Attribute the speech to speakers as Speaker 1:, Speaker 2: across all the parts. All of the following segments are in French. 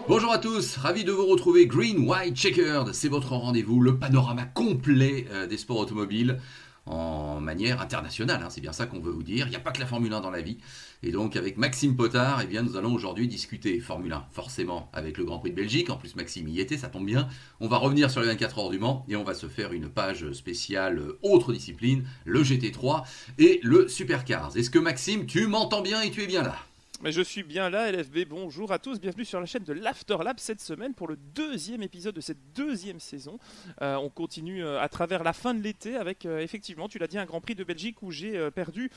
Speaker 1: Bonjour à tous, ravi de vous retrouver. Green White Checkered, c'est votre rendez-vous, le panorama complet des sports automobiles en manière internationale, hein, c'est bien ça qu'on veut vous dire. Il n'y a pas que la Formule 1 dans la vie. Et donc avec Maxime Potard, eh bien, nous allons aujourd'hui discuter Formule 1, forcément avec le Grand Prix de Belgique. En plus Maxime y était, ça tombe bien. On va revenir sur les 24 heures du Mans et on va se faire une page spéciale autre discipline, le GT3 et le Supercars. Est-ce que Maxime, tu m'entends bien et tu es bien là?
Speaker 2: Mais je suis bien là, LFB. Bonjour à tous, bienvenue sur la chaîne de l'Afterlab cette semaine pour le deuxième épisode de cette deuxième saison. On continue à travers la fin de l'été avec, effectivement, tu l'as dit, un Grand Prix de Belgique où j'ai perdu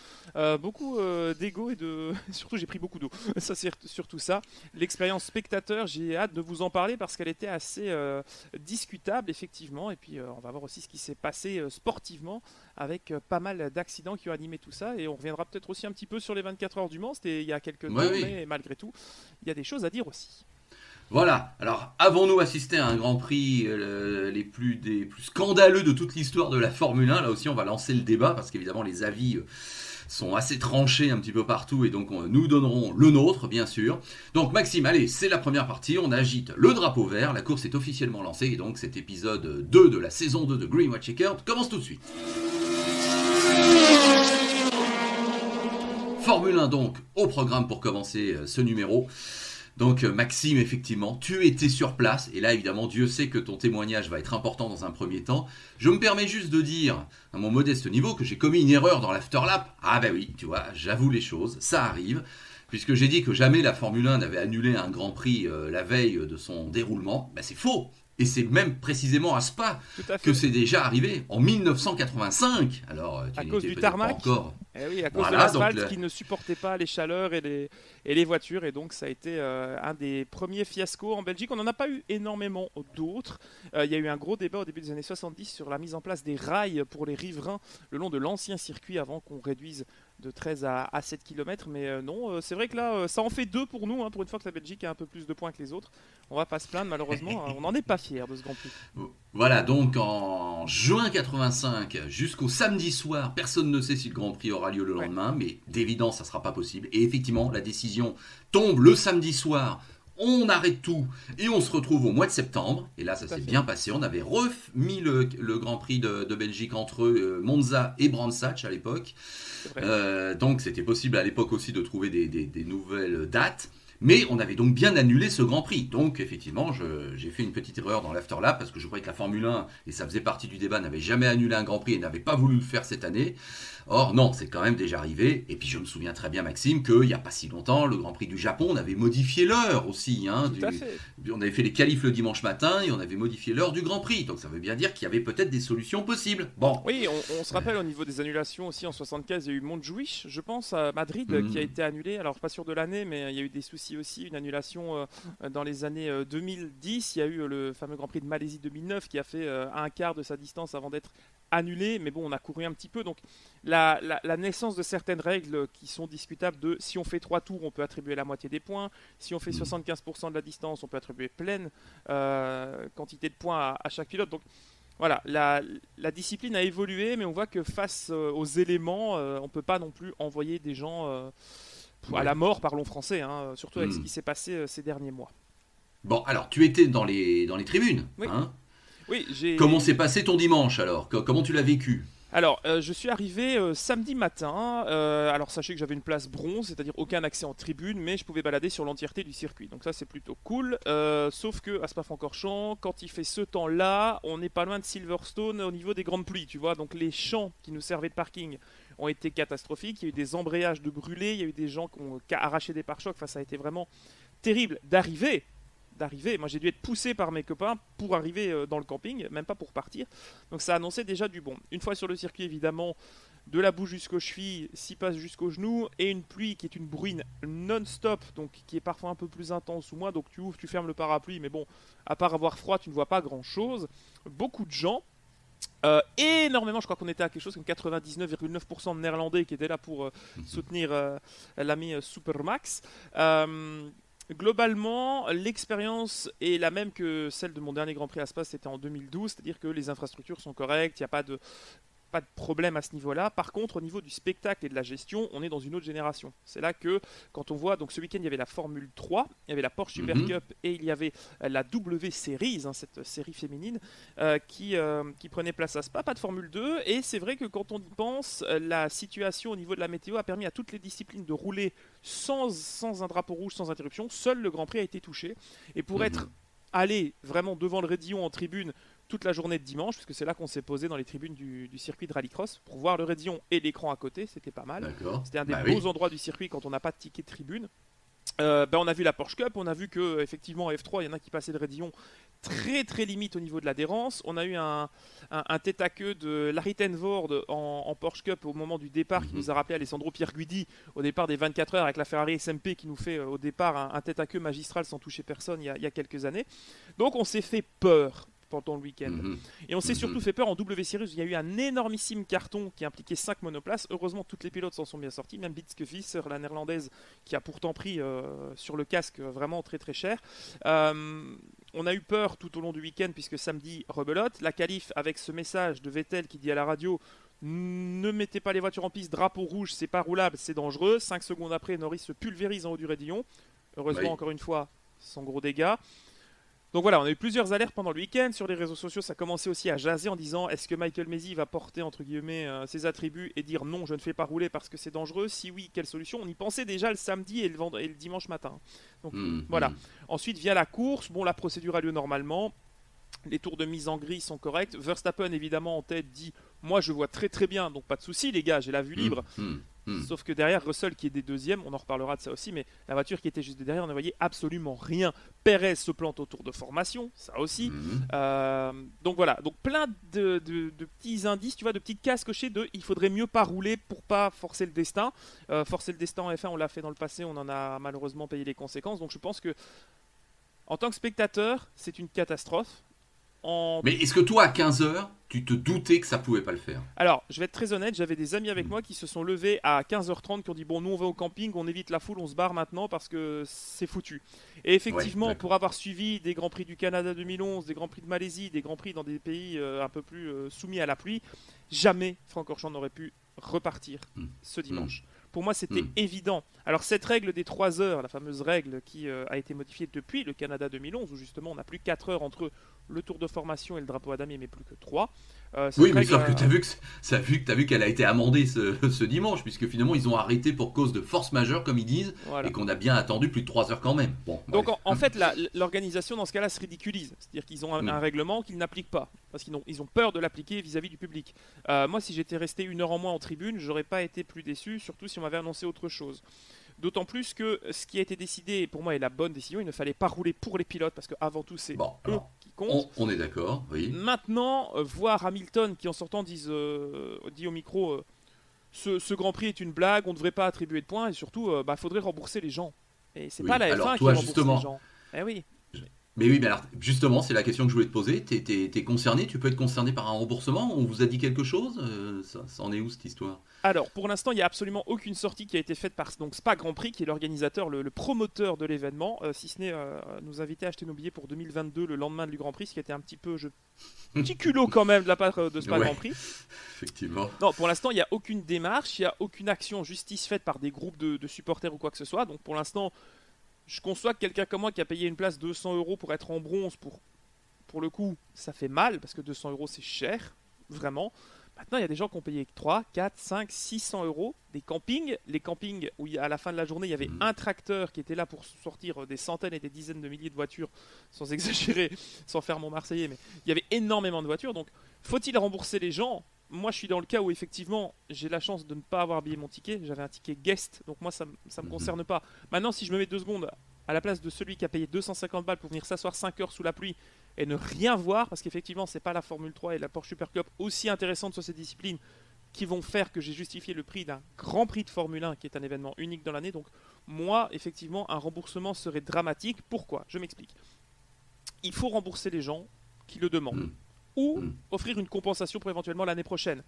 Speaker 2: beaucoup d'ego et de. Surtout, j'ai pris beaucoup d'eau. Ça, c'est surtout ça. L'expérience spectateur, j'ai hâte de vous en parler parce qu'elle était assez discutable, effectivement. Et puis, on va voir aussi ce qui s'est passé sportivement avec pas mal d'accidents qui ont animé tout ça. Et on reviendra peut-être aussi un petit peu sur les 24 heures du Mans. C'était il y a quelques
Speaker 1: Oui,
Speaker 2: temps,
Speaker 1: oui.
Speaker 2: mais malgré tout, il y a des choses à dire aussi.
Speaker 1: Voilà, alors avons-nous assisté à un Grand Prix des plus scandaleux de toute l'histoire de la Formule 1? Là aussi on va lancer le débat parce qu'évidemment les avis sont assez tranchés un petit peu partout et donc nous donnerons le nôtre bien sûr. Donc Maxime, allez, c'est la première partie, on agite le drapeau vert, la course est officiellement lancée et donc cet épisode 2 de la saison 2 de Green White Checkered commence tout de suite. Formule 1 donc au programme pour commencer ce numéro. Donc Maxime, effectivement, tu étais sur place, et là évidemment Dieu sait que ton témoignage va être important dans un premier temps. Je me permets juste de dire, à mon modeste niveau, que j'ai commis une erreur dans l'afterlap. Ah bah oui, tu vois, j'avoue les choses, ça arrive, puisque j'ai dit que jamais la Formule 1 n'avait annulé un Grand Prix la veille de son déroulement. Bah c'est faux. Et c'est même précisément à Spa
Speaker 2: Tout à
Speaker 1: que
Speaker 2: fait.
Speaker 1: c'est déjà arrivé, en 1985. Alors tu
Speaker 2: À cause
Speaker 1: n'étais
Speaker 2: du
Speaker 1: peut-être pas
Speaker 2: tarmac.
Speaker 1: encore...
Speaker 2: Eh oui, à cause de
Speaker 1: Voilà, donc
Speaker 2: l'asphalte qui ne supportait pas les chaleurs et les voitures. Et donc, ça a été un des premiers fiascos en Belgique. On n'en a pas eu énormément d'autres. Il y a eu un gros débat au début des années 70 sur la mise en place des rails pour les riverains le long de l'ancien circuit avant qu'on réduise de 13 à 7 km. Mais non, c'est vrai que là, ça en fait deux pour nous, hein, pour une fois que la Belgique a un peu plus de points que les autres. On va pas se plaindre, malheureusement. On n'en est pas fiers de ce Grand Prix.
Speaker 1: voilà, donc en juin 85 jusqu'au samedi soir, personne ne sait si le Grand Prix aura lieu le
Speaker 2: Ouais.
Speaker 1: lendemain, mais d'évidence, ça ne sera pas possible. Et effectivement, la décision tombe le samedi soir. On arrête tout et on se retrouve au mois de septembre. Et là,
Speaker 2: Tout
Speaker 1: ça
Speaker 2: à
Speaker 1: s'est
Speaker 2: fait.
Speaker 1: bien passé. On avait remis le Grand Prix de Belgique entre Monza et Brands Hatch à l'époque.
Speaker 2: C'est vrai.
Speaker 1: Donc c'était possible à l'époque aussi de trouver des nouvelles dates. Mais on avait donc bien annulé ce Grand Prix. Donc effectivement, j'ai fait une petite erreur dans l'afterlap parce que je croyais que la Formule 1, et ça faisait partie du débat, n'avait jamais annulé un Grand Prix et n'avait pas voulu le faire cette année. Or non, c'est quand même déjà arrivé. Et puis je me souviens très bien, Maxime, qu'il n'y a pas si longtemps, le Grand Prix du Japon, on avait modifié l'heure aussi. Hein,
Speaker 2: Tout à fait.
Speaker 1: on avait fait les qualifs le dimanche matin et on avait modifié l'heure du Grand Prix. Donc ça veut bien dire qu'il y avait peut-être des solutions possibles. Bon.
Speaker 2: Oui, on se rappelle au niveau des annulations aussi en 75, il y a eu Montjuïc, je pense, à Madrid, qui a
Speaker 1: Hmm.
Speaker 2: été annulé. Alors pas sûr de l'année, mais il y a eu des soucis aussi. Une annulation dans les années 2010. Il y a eu le fameux Grand Prix de Malaisie 2009 qui a fait un quart de sa distance avant d'être annulé. Mais bon, on a couru un petit peu. Donc la naissance de certaines règles qui sont discutables de si on fait 3 tours, on peut attribuer la moitié des points. Si on fait
Speaker 1: Hmm.
Speaker 2: 75% de la distance, on peut attribuer pleine quantité de points à chaque pilote. Donc voilà, la discipline a évolué, mais on voit que face aux éléments, on ne peut pas non plus envoyer des gens à
Speaker 1: Ouais.
Speaker 2: la mort, parlons français, hein, surtout avec ce
Speaker 1: Hmm.
Speaker 2: qui s'est passé ces derniers mois.
Speaker 1: Bon, alors tu étais dans les tribunes,
Speaker 2: Oui,
Speaker 1: hein?
Speaker 2: oui,
Speaker 1: Comment s'est
Speaker 2: j'ai.
Speaker 1: passé ton dimanche alors? Comment tu l'as vécu?
Speaker 2: Alors, je suis arrivé samedi matin. Alors, sachez que j'avais une place bronze, c'est-à-dire aucun accès en tribune, mais je pouvais balader sur l'entièreté du circuit. Donc ça, c'est plutôt cool. Sauf que à Spa-Francorchamps, quand il fait ce temps-là, on n'est pas loin de Silverstone au niveau des grandes pluies, tu vois. Donc les champs qui nous servaient de parking ont été catastrophiques. Il y a eu des embrayages de brûlés, il y a eu des gens qui ont arraché des pare-chocs. Enfin, ça a été vraiment terrible d'arriver. Moi, j'ai dû être poussé par mes copains pour arriver dans le camping, même pas pour partir. Donc, ça annonçait déjà du bon. Une fois sur le circuit, évidemment, de la boue jusqu'aux chevilles, s'y passe jusqu'aux genoux, et une pluie qui est une bruine non-stop, donc qui est parfois un peu plus intense ou moins. Donc, tu ouvres, tu fermes le parapluie, mais bon, à part avoir froid, tu ne vois pas grand-chose. Beaucoup de gens. Énormément, je crois qu'on était à quelque chose comme 99,9% de Néerlandais qui étaient là pour soutenir l'ami Supermax. Euh, Globalement, l'expérience est la même que celle de mon dernier Grand Prix à Spa, c'était en 2012, c'est-à-dire que les infrastructures sont correctes, il n'y a pas de pas de problème à ce niveau-là. Par contre, au niveau du spectacle et de la gestion, on est dans une autre génération. C'est là que, quand on voit, donc ce week-end, il y avait la Formule 3, il y avait la Porsche Super Cup et il y avait la W Series, cette série féminine, qui prenait place à Spa, pas de Formule 2. Et c'est vrai que quand on y pense, la situation au niveau de la météo a permis à toutes les disciplines de rouler sans un drapeau rouge, sans interruption. Seul le Grand Prix a été touché. Et pour être allé vraiment devant le Raidillon en tribune toute la journée de dimanche, puisque c'est là qu'on s'est posé dans les tribunes du circuit de rallycross pour voir le Raidillon et l'écran à côté, c'était pas mal. C'était un des beaux endroits du circuit quand on n'a pas de ticket de tribune. On a vu la Porsche Cup, on a vu que effectivement en F3 il y en a qui passaient le Raidillon très très limite au niveau de l'adhérence. On a eu un tête à queue de Larry Tenvoord en Porsche Cup au moment du départ qui nous a rappelé Alessandro Pierguidi au départ des 24 heures avec la Ferrari SMP qui nous fait au départ un tête à queue magistral sans toucher personne il y a quelques années. Donc on s'est fait peur pendant le week-end. Et on s'est surtout fait peur en W Series. Il y a eu un énormissime carton qui impliquait 5 monoplaces. Heureusement, toutes les pilotes s'en sont bien sortis. Même Bitske Visser, la néerlandaise, qui a pourtant pris sur le casque vraiment très très cher. On a eu peur tout au long du week-end puisque samedi, rebelote. La qualif avec ce message de Vettel qui dit à la radio: ne mettez pas les voitures en piste, drapeau rouge, c'est pas roulable, c'est dangereux. 5 secondes après, Norris se pulvérise en haut du Raidillon. Heureusement, encore une fois, sans gros dégâts. Donc voilà, on a eu plusieurs alertes pendant le week-end. Sur les réseaux sociaux, ça commençait aussi à jaser en disant: est-ce que Michael Masi va porter entre guillemets ses attributs et dire non, je ne fais pas rouler parce que c'est dangereux? Si oui, quelle solution? On y pensait déjà le samedi et le dimanche matin. Donc voilà. Ensuite vient la course. Bon, la procédure a lieu normalement. Les tours de mise en grille sont corrects. Verstappen évidemment en tête dit: moi je vois très très bien, donc pas de souci les gars, j'ai la vue libre. Sauf que derrière, Russell qui est des deuxièmes, on en reparlera de ça aussi, mais la voiture qui était juste derrière, on ne voyait absolument rien. Perez se plante au tour de formation, ça aussi. Donc voilà, donc plein de petits indices, tu vois, de petites cases cochées de il faudrait mieux pas rouler pour pas forcer le destin. Forcer le destin en F1, on l'a fait dans le passé, on en a malheureusement payé les conséquences. Donc je pense que en tant que spectateur, c'est une catastrophe.
Speaker 1: Mais est-ce que toi, à 15h, tu te doutais que ça pouvait pas le faire?
Speaker 2: Alors, je vais être très honnête, j'avais des amis avec moi qui se sont levés à 15h30, qui ont dit: bon, nous on va au camping, on évite la foule, on se barre maintenant parce que c'est foutu. Et effectivement, pour avoir suivi des Grands Prix du Canada 2011, des Grands Prix de Malaisie, des Grands Prix dans des pays un peu plus soumis à la pluie, jamais Francorchamps n'aurait pu repartir ce dimanche. Pour moi, c'était évident. Alors, cette règle des 3 heures, la fameuse règle qui a été modifiée depuis le Canada 2011, où justement on n'a plus 4 heures entre le tour de formation et le drapeau à damier, mais plus que 3.
Speaker 1: Oui, mais sauf que tu as vu qu'elle a été amendée ce dimanche, puisque finalement ils ont arrêté pour cause de force majeure, comme ils disent, et qu'on a bien attendu plus de 3 heures quand même. Bon,
Speaker 2: donc en fait, l'organisation dans ce cas-là se ridiculise. C'est-à-dire qu'ils ont un règlement qu'ils n'appliquent pas, parce qu'ils ont peur de l'appliquer vis-à-vis du public. Moi, si j'étais resté 1 heure en moins en tribune, j'aurais pas été plus déçu, surtout si on m'avait annoncé autre chose. D'autant plus que ce qui a été décidé, pour moi, est la bonne décision. Il ne fallait pas rouler pour les pilotes, parce qu'avant tout, c'est eux qui comptent.
Speaker 1: On est d'accord, oui.
Speaker 2: Maintenant, voir Hamilton qui, en sortant, dit au micro ce Grand Prix est une blague, on ne devrait pas attribuer de points, et surtout, faudrait rembourser les gens. Et c'est pas la F1 qui rembourse les gens. Eh oui.
Speaker 1: Mais oui, mais alors justement, c'est la question que je voulais te poser. T'es concerné? Tu peux être concerné par un remboursement? On vous a dit quelque chose? Ça en est où cette histoire?
Speaker 2: Alors, pour l'instant, il n'y a absolument aucune sortie qui a été faite par Spa Grand Prix, qui est l'organisateur, le promoteur de l'événement, si ce n'est nous inviter à acheter nos billets pour 2022, le lendemain du Grand Prix, ce qui était un petit peu petit culot quand même de la part de Spa Grand Prix.
Speaker 1: Effectivement.
Speaker 2: Non, pour l'instant, il n'y a aucune démarche, il n'y a aucune action en justice faite par des groupes de supporters ou quoi que ce soit. Donc pour l'instant, je conçois que quelqu'un comme moi qui a payé une place 200 € pour être en bronze, pour le coup, ça fait mal, parce que 200 € c'est cher, vraiment. Maintenant, il y a des gens qui ont payé 3, 4, 5, 600 €. Des campings, les campings où à la fin de la journée, il y avait un tracteur qui était là pour sortir des centaines et des dizaines de milliers de voitures, sans exagérer, sans faire mon Marseillais, mais il y avait énormément de voitures. Donc, faut-il rembourser les gens? Moi, je suis dans le cas où effectivement, j'ai la chance de ne pas avoir payé mon ticket. J'avais un ticket guest, donc moi, ça me concerne pas. Maintenant, si je me mets 2 secondes à la place de celui qui a payé 250 balles pour venir s'asseoir 5 heures sous la pluie et ne rien voir, parce qu'effectivement, c'est pas la Formule 3 et la Porsche Super Cup aussi intéressantes sur ces disciplines qui vont faire que j'ai justifié le prix d'un Grand Prix de Formule 1 qui est un événement unique dans l'année. Donc, moi, effectivement, un remboursement serait dramatique. Pourquoi? Je m'explique. Il faut rembourser les gens qui le demandent. Ou offrir une compensation pour éventuellement l'année prochaine.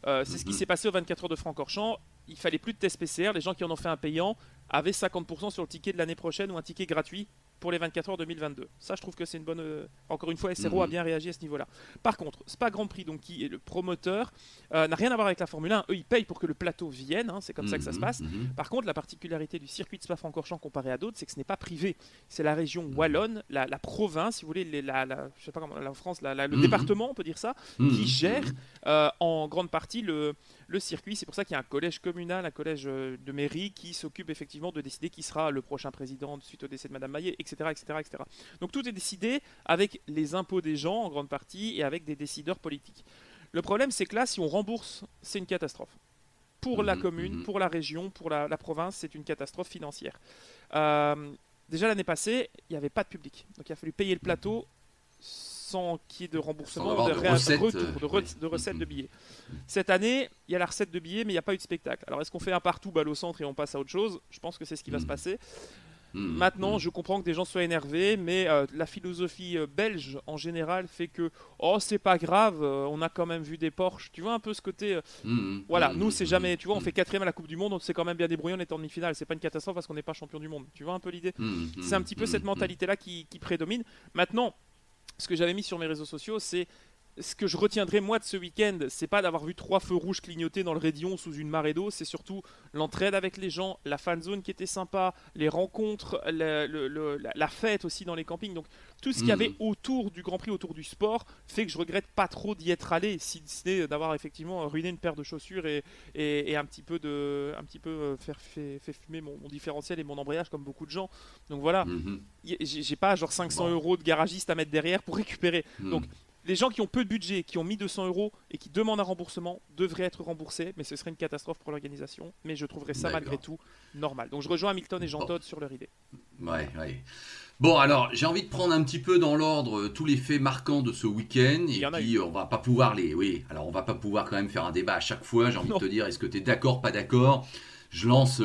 Speaker 2: C'est ce qui s'est passé aux 24 heures de Francorchamps. Il fallait plus de tests PCR. Les gens qui en ont fait un payant avait 50% sur le ticket de l'année prochaine ou un ticket gratuit pour les 24 heures 2022. Ça, je trouve que c'est une bonne... Encore une fois, SRO a bien réagi à ce niveau-là. Par contre, Spa Grand Prix, donc, qui est le promoteur, n'a rien à voir avec la Formule 1. Eux, ils payent pour que le plateau vienne, c'est comme ça que ça se passe. Par contre, la particularité du circuit de Spa-Francorchamps comparé à d'autres, c'est que ce n'est pas privé. C'est la région wallonne, la province, si vous voulez, je sais pas comment, la France, le département, on peut dire ça, qui gère en grande partie le circuit. C'est pour ça qu'il y a un collège communal, un collège de mairie qui s'occupe effectivement de décider qui sera le prochain président suite au décès de Madame Maillet, etc., etc., etc. Donc tout est décidé avec les impôts des gens en grande partie et avec des décideurs politiques. Le problème, c'est que là, si on rembourse, c'est une catastrophe. Pour la commune, pour la région, pour la province, c'est une catastrophe financière. Déjà l'année passée, il n'y avait pas de public. Donc il a fallu payer le plateau sans qu'il y ait de remboursement, de recettes de billets. Cette année, il y a la recette de billets, mais il n'y a pas eu de spectacle. Alors est-ce qu'on fait un partout balle au centre et on passe à autre chose? Je pense que c'est ce qui va se passer. Maintenant, je comprends que des gens soient énervés, mais la philosophie belge en général fait que c'est pas grave, on a quand même vu des Porsche. Tu vois un peu ce côté. Voilà, nous c'est jamais. Tu vois, on fait 4ème à la Coupe du Monde, on s'est quand même bien débrouillé, on est en demi-finale. C'est pas une catastrophe parce qu'on n'est pas champion du monde. Tu vois un peu l'idée? C'est un petit peu cette mentalité-là qui prédomine. Maintenant, ce que j'avais mis sur mes réseaux sociaux, c'est ce que je retiendrai moi de ce week-end, c'est pas d'avoir vu 3 feux rouges clignoter dans le Rédillon sous une marée d'eau, c'est surtout l'entraide avec les gens, la fan zone qui était sympa, les rencontres, la fête aussi dans les campings. Donc tout ce qu'il y avait autour du Grand Prix, autour du sport, fait que je regrette pas trop d'y être allé, si ce n'est d'avoir effectivement ruiné une paire de chaussures et un petit peu fait fumer mon différentiel et mon embrayage comme beaucoup de gens. Donc voilà, j'ai pas genre 500 € de garagiste à mettre derrière pour récupérer. Donc les gens qui ont peu de budget, qui ont mis 200 € et qui demandent un remboursement devraient être remboursés, mais ce serait une catastrophe pour l'organisation. Mais je trouverais ça malgré tout normal. Donc je rejoins Hamilton et Jean Todt sur leur idée.
Speaker 1: Ouais. Bon, alors j'ai envie de prendre un petit peu dans l'ordre tous les faits marquants de ce week-end. Et puis on va pas pouvoir on va pas pouvoir quand même faire un débat à chaque fois. J'ai envie de te dire, est-ce que tu es d'accord, pas d'accord? Je lance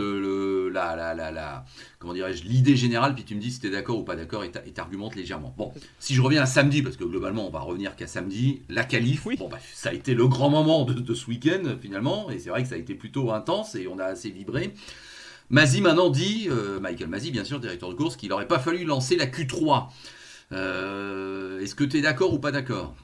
Speaker 1: comment dirais-je, l'idée générale, puis tu me dis si tu es d'accord ou pas d'accord et t'argumentes légèrement. Bon, si je reviens à samedi, parce que globalement on va revenir qu'à samedi, la qualif, ça a été le grand moment de ce week-end finalement, et c'est vrai que ça a été plutôt intense et on a assez vibré. Masi maintenant dit, Michael Masi bien sûr, directeur de course, qu'il n'aurait pas fallu lancer la Q3. Est-ce que tu es d'accord ou pas d'accord?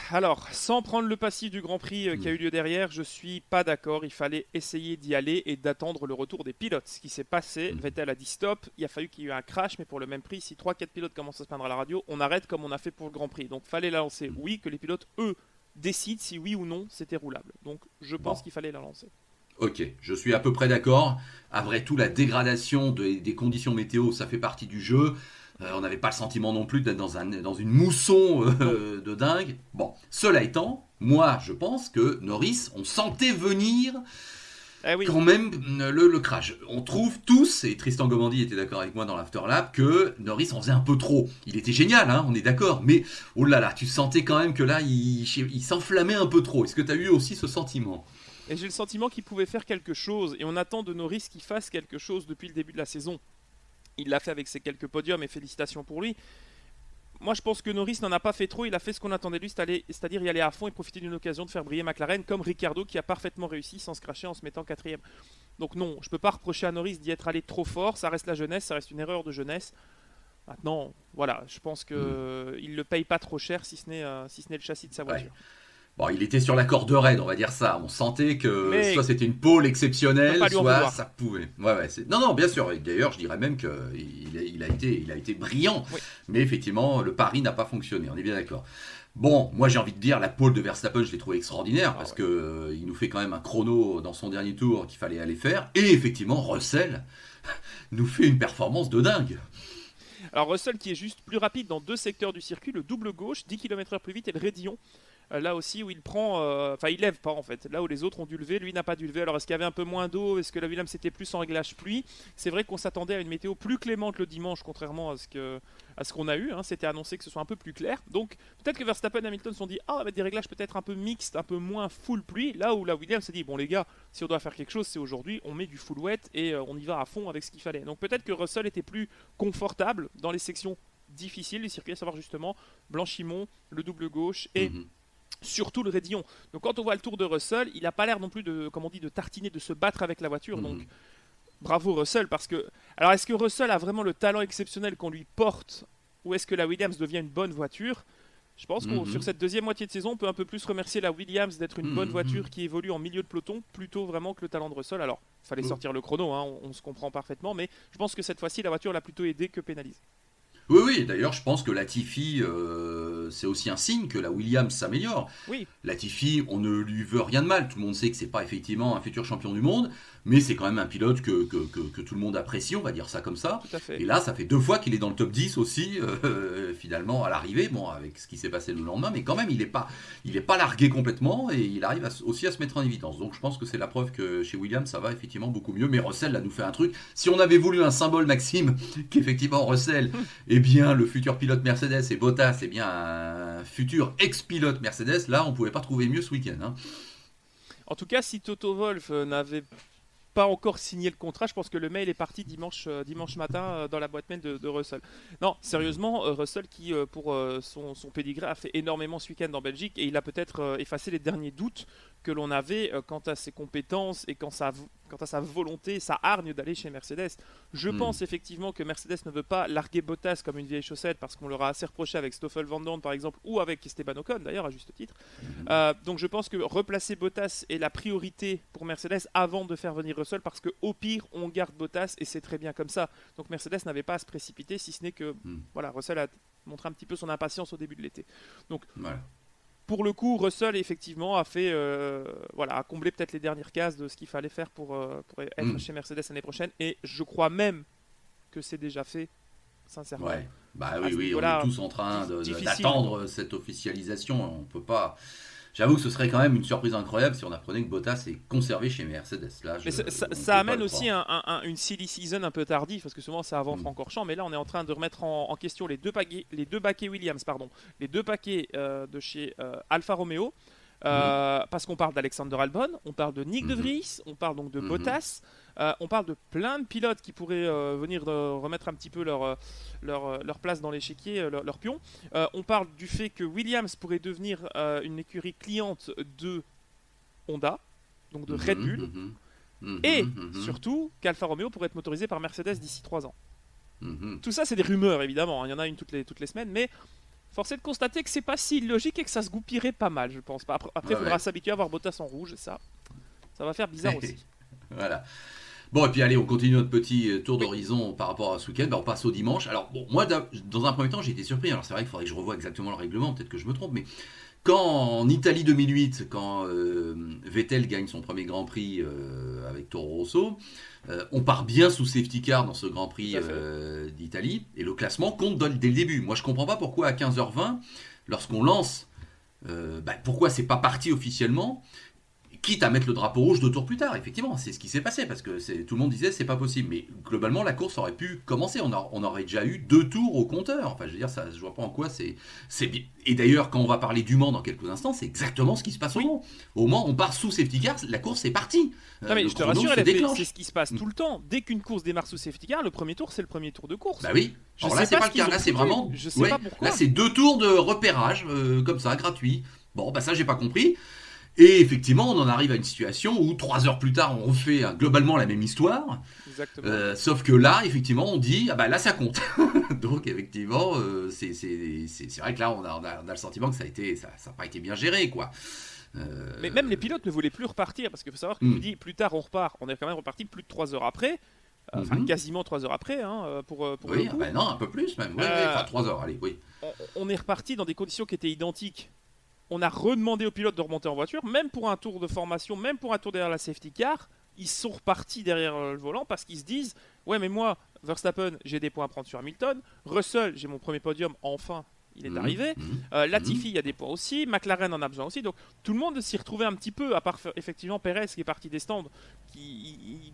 Speaker 2: Alors, sans prendre le passif du Grand Prix qui a eu lieu derrière, je suis pas d'accord. Il fallait essayer d'y aller et d'attendre le retour des pilotes. Ce qui s'est passé, Vettel a dit stop. Il a fallu qu'il y ait eu un crash, mais pour le même prix, si 3-4 pilotes commencent à se plaindre à la radio, on arrête comme on a fait pour le Grand Prix. Donc, fallait la lancer. Oui, que les pilotes, eux, décident si oui ou non c'était roulable. Donc, je pense qu'il fallait la lancer.
Speaker 1: Ok, je suis à peu près d'accord. Après tout, la dégradation des conditions météo, ça fait partie du jeu. On n'avait pas le sentiment non plus d'être dans une mousson de dingue. Bon, cela étant, moi je pense que Norris, on sentait venir quand même le crash. On trouve tous, et Tristan Gomandi était d'accord avec moi dans l'Afterlap, que Norris en faisait un peu trop. Il était génial, on est d'accord, mais oh là là, tu sentais quand même que là, il s'enflammait un peu trop. Est-ce que tu as eu aussi ce sentiment ?
Speaker 2: Et j'ai le sentiment qu'il pouvait faire quelque chose, et on attend de Norris qu'il fasse quelque chose depuis le début de la saison. Il l'a fait avec ses quelques podiums et félicitations pour lui. Moi je pense que Norris n'en a pas fait trop, il a fait ce qu'on attendait de lui, c'est-à-dire y aller à fond et profiter d'une occasion de faire briller McLaren comme Ricciardo qui a parfaitement réussi sans se cracher en se mettant 4ème. Donc non, je peux pas reprocher à Norris d'y être allé trop fort, ça reste la jeunesse, ça reste une erreur de jeunesse. Maintenant, voilà, je pense qu'il ne le paye pas trop cher si ce n'est le châssis de sa voiture. Ouais.
Speaker 1: Bon, il était sur la corde raide, on va dire ça. On sentait que soit c'était une pole exceptionnelle, soit ça pouvait. Non, bien sûr. Et d'ailleurs, je dirais même qu'il a été brillant. Oui. Mais effectivement, le pari n'a pas fonctionné. On est bien d'accord. Bon, moi j'ai envie de dire, la pole de Verstappen, je l'ai trouvé extraordinaire parce que il nous fait quand même un chrono dans son dernier tour qu'il fallait aller faire. Et effectivement, Russell nous fait une performance de dingue.
Speaker 2: Alors Russell qui est juste plus rapide dans 2 secteurs du circuit, le double gauche, 10 km/h plus vite et le raidillon. Là aussi où il prend, il lève pas en fait. Là où les autres ont dû lever, lui n'a pas dû lever. Alors est-ce qu'il y avait un peu moins d'eau? Est-ce que la Williams c'était plus en réglage pluie? C'est vrai qu'on s'attendait à une météo plus clémente le dimanche, contrairement à ce qu'on a eu. C'était annoncé que ce soit un peu plus clair. Donc peut-être que Verstappen et Hamilton se sont dit on va mettre des réglages peut-être un peu mixtes, un peu moins full pluie. Là où la Williams s'est dit bon les gars, si on doit faire quelque chose, c'est aujourd'hui. On met du full wet et on y va à fond avec ce qu'il fallait. Donc peut-être que Russell était plus confortable dans les sections difficiles du circuit, à savoir justement Blanchimont, le double gauche et surtout le raidillon. Donc quand on voit le tour de Russell, il n'a pas l'air non plus de, comme on dit, de tartiner, de se battre avec la voiture. Donc bravo Russell, parce que... Alors est-ce que Russell a vraiment le talent exceptionnel qu'on lui porte, ou est-ce que la Williams devient une bonne voiture? Je pense que sur cette deuxième moitié de saison, on peut un peu plus remercier la Williams d'être une bonne voiture qui évolue en milieu de peloton, plutôt vraiment que le talent de Russell. Alors, il fallait sortir le chrono, hein, on se comprend parfaitement, mais je pense que cette fois-ci, la voiture l'a plutôt aidé que pénalisé.
Speaker 1: Oui, d'ailleurs, je pense que Latifi, c'est aussi un signe que la Williams s'améliore.
Speaker 2: Oui.
Speaker 1: Latifi, on ne lui veut rien de mal. Tout le monde sait que c'est pas effectivement un futur champion du monde, mais c'est quand même un pilote que tout le monde apprécie, on va dire ça comme ça.
Speaker 2: Tout à fait.
Speaker 1: Et là, ça fait 2 fois qu'il est dans le top 10 aussi, finalement, à l'arrivée, bon, avec ce qui s'est passé le lendemain, mais quand même, il n'est pas largué complètement et il arrive aussi à se mettre en évidence. Donc, je pense que c'est la preuve que chez Williams, ça va effectivement beaucoup mieux. Mais Russell, là, nous fait un truc. Si on avait voulu un symbole, Maxime, qu'effectivement, Russell, eh bien, le futur pilote Mercedes et Bottas, eh bien, un futur ex-pilote Mercedes, là, on pouvait pas trouver mieux ce week-end. Hein.
Speaker 2: En tout cas, si Toto Wolff n'avait pas encore signé le contrat, je pense que le mail est parti dimanche matin dans la boîte mail de Russell. Non, sérieusement, Russell qui, pour son pédigré, a fait énormément ce week-end en Belgique et il a peut-être effacé les derniers doutes que l'on avait quant à ses compétences et quant à sa volonté, sa hargne d'aller chez Mercedes. Je pense effectivement que Mercedes ne veut pas larguer Bottas comme une vieille chaussette parce qu'on leur a assez reproché avec Stoffel Van Dorn par exemple ou avec Esteban Ocon d'ailleurs à juste titre. Donc je pense que replacer Bottas est la priorité pour Mercedes avant de faire venir Russell parce qu'au pire on garde Bottas et c'est très bien comme ça. Donc Mercedes n'avait pas à se précipiter si ce n'est que voilà, Russell a montré un petit peu son impatience au début de l'été. Donc voilà. Pour le coup, Russell effectivement a fait, a comblé peut-être les dernières cases de ce qu'il fallait faire pour être chez Mercedes l'année prochaine. Et je crois même que c'est déjà fait, sincèrement.
Speaker 1: Ouais. Bah oui, on est tous en train d'attendre cette officialisation. On peut pas. J'avoue que ce serait quand même une surprise incroyable si on apprenait que Bottas est conservé chez Mercedes. Là,
Speaker 2: mais ça amène aussi une silly season un peu tardive, parce que souvent c'est avant Francorchamps, mais là on est en train de remettre en question les deux paquets Williams, les deux paquets de chez Alfa Romeo, parce qu'on parle d'Alexander Albon, on parle de Nick de Vries, on parle donc de Bottas, on parle de plein de pilotes qui pourraient venir remettre un petit peu leur place dans l'échiquier, leur pion. On parle du fait que Williams pourrait devenir une écurie cliente de Honda, donc de Red Bull, et surtout qu'Alfa Romeo pourrait être motorisé par Mercedes d'ici 3 ans. Tout ça, c'est des rumeurs, évidemment. Il y en a une toutes les semaines, mais force est de constater que c'est pas si illogique et que ça se goupillerait pas mal, je pense. Après, il faudra s'habituer à voir Bottas en rouge, et ça va faire bizarre aussi.
Speaker 1: Voilà. Bon, et puis allez, on continue notre petit tour d'horizon par rapport à ce week-end. On passe au dimanche. Alors, bon, moi, dans un premier temps, j'ai été surpris. Alors, c'est vrai qu'il faudrait que je revoie exactement le règlement. Peut-être que je me trompe, mais quand en Italie 2008, quand Vettel gagne son premier Grand Prix avec Toro Rosso, on part bien sous safety car dans ce Grand Prix d'Italie. Et le classement compte dès le début. Moi, je comprends pas pourquoi à 15h20, lorsqu'on lance, pourquoi c'est pas parti officiellement. Quitte à mettre le drapeau rouge 2 tours plus tard, effectivement, c'est ce qui s'est passé, parce que tout le monde disait c'est pas possible, mais globalement la course aurait pu commencer, on aurait déjà eu 2 tours au compteur, enfin je veux dire, ça, je vois pas en quoi c'est bien. Et d'ailleurs quand on va parler du Mans dans quelques instants, c'est exactement ce qui se passe au Mans. Au Mans on part sous safety car, la course est partie.
Speaker 2: Non mais je te rassure, c'est ce qui se passe tout le temps, dès qu'une course démarre sous safety car, le premier tour c'est le premier tour de course.
Speaker 1: Bah oui, alors là c'est pas le cas, là c'est vraiment,
Speaker 2: je sais pas pourquoi.
Speaker 1: Là c'est 2 tours de repérage, comme ça, gratuit. Bon bah ça j'ai pas compris. Et effectivement, on en arrive à une situation où 3 heures plus tard, on refait globalement la même histoire. Sauf que là, effectivement, on dit ah bah là ça compte. Donc effectivement, c'est vrai que là, on a le sentiment que ça n'a pas été bien géré, quoi.
Speaker 2: Mais même les pilotes ne voulaient plus repartir parce qu'il faut savoir que je dis plus tard on repart. On est quand même reparti plus de 3 heures après. Enfin, quasiment 3 heures après, hein, pour
Speaker 1: oui, le coup. Non, un peu plus même. Enfin, 3 heures, allez, oui.
Speaker 2: On est reparti dans des conditions qui étaient identiques. On a redemandé aux pilotes de remonter en voiture, même pour un tour de formation, même pour un tour derrière la safety car. Ils sont repartis derrière le volant parce qu'ils se disent ouais, mais moi, Verstappen, j'ai des points à prendre sur Hamilton. Russell, j'ai mon premier podium, enfin, il est arrivé. Latifi, il y a des points aussi. McLaren en a besoin aussi. Donc tout le monde s'y retrouvait un petit peu, à part effectivement Perez qui est parti des stands.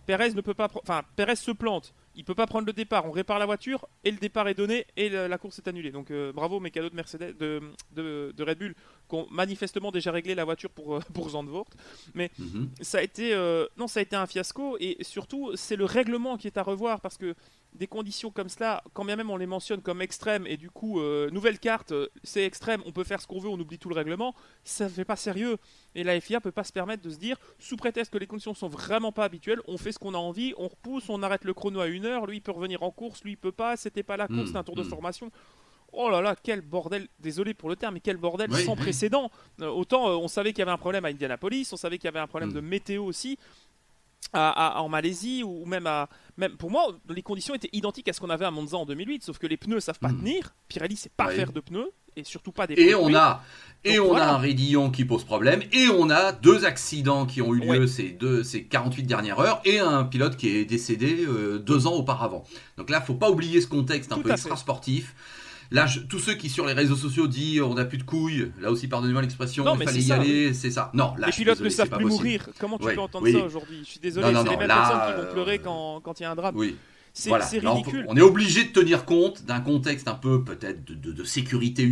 Speaker 2: Perez ne peut pas. Enfin, Perez se plante. il peut pas prendre le départ. On répare la voiture et le départ est donné et la course est annulée. Donc bravo mes cadeaux de Mercedes, de Red Bull, qui ont manifestement déjà réglé la voiture pour Zandvoort. Mais ça a été non, ça a été un fiasco et surtout c'est le règlement qui est à revoir parce que des conditions comme cela, quand bien même on les mentionne comme extrêmes et du coup nouvelle carte, c'est extrême, on peut faire ce qu'on veut, on oublie tout le règlement, ça fait pas sérieux. Et la FIA peut pas se permettre de se dire, sous prétexte que les conditions sont vraiment pas habituelles, on fait ce qu'on a envie, on repousse, on arrête le chrono à 1 heure, lui il peut revenir en course, lui il peut pas, c'était pas la course, c'était un tour de formation. Oh là là, quel bordel, désolé pour le terme, mais quel bordel sans précédent. Autant on savait qu'il y avait un problème à Indianapolis, on savait qu'il y avait un problème de météo aussi, en Malaisie ou même pour moi les conditions étaient identiques à ce qu'on avait à Monza en 2008 sauf que les pneus savent pas tenir, Pirelli sait pas faire de pneus et surtout pas des pneus
Speaker 1: on a un raidillon qui pose problème et on a 2 accidents qui ont eu lieu ces 48 dernières heures et un pilote qui est décédé 2 ans auparavant. Donc là faut pas oublier ce contexte un peu extra sportif. Là, tous ceux qui sur les réseaux sociaux disent on n'a plus de couilles, là aussi pardonnez-moi l'expression, il fallait y aller, c'est ça. Non, là,
Speaker 2: les pilotes ne savent plus mourir. Comment tu peux entendre ça aujourd'hui? Je suis désolé, c'est les mêmes personnes qui vont pleurer quand il y a un drame. C'est ridicule.
Speaker 1: On est obligé de tenir compte d'un contexte un peu peut-être de sécurité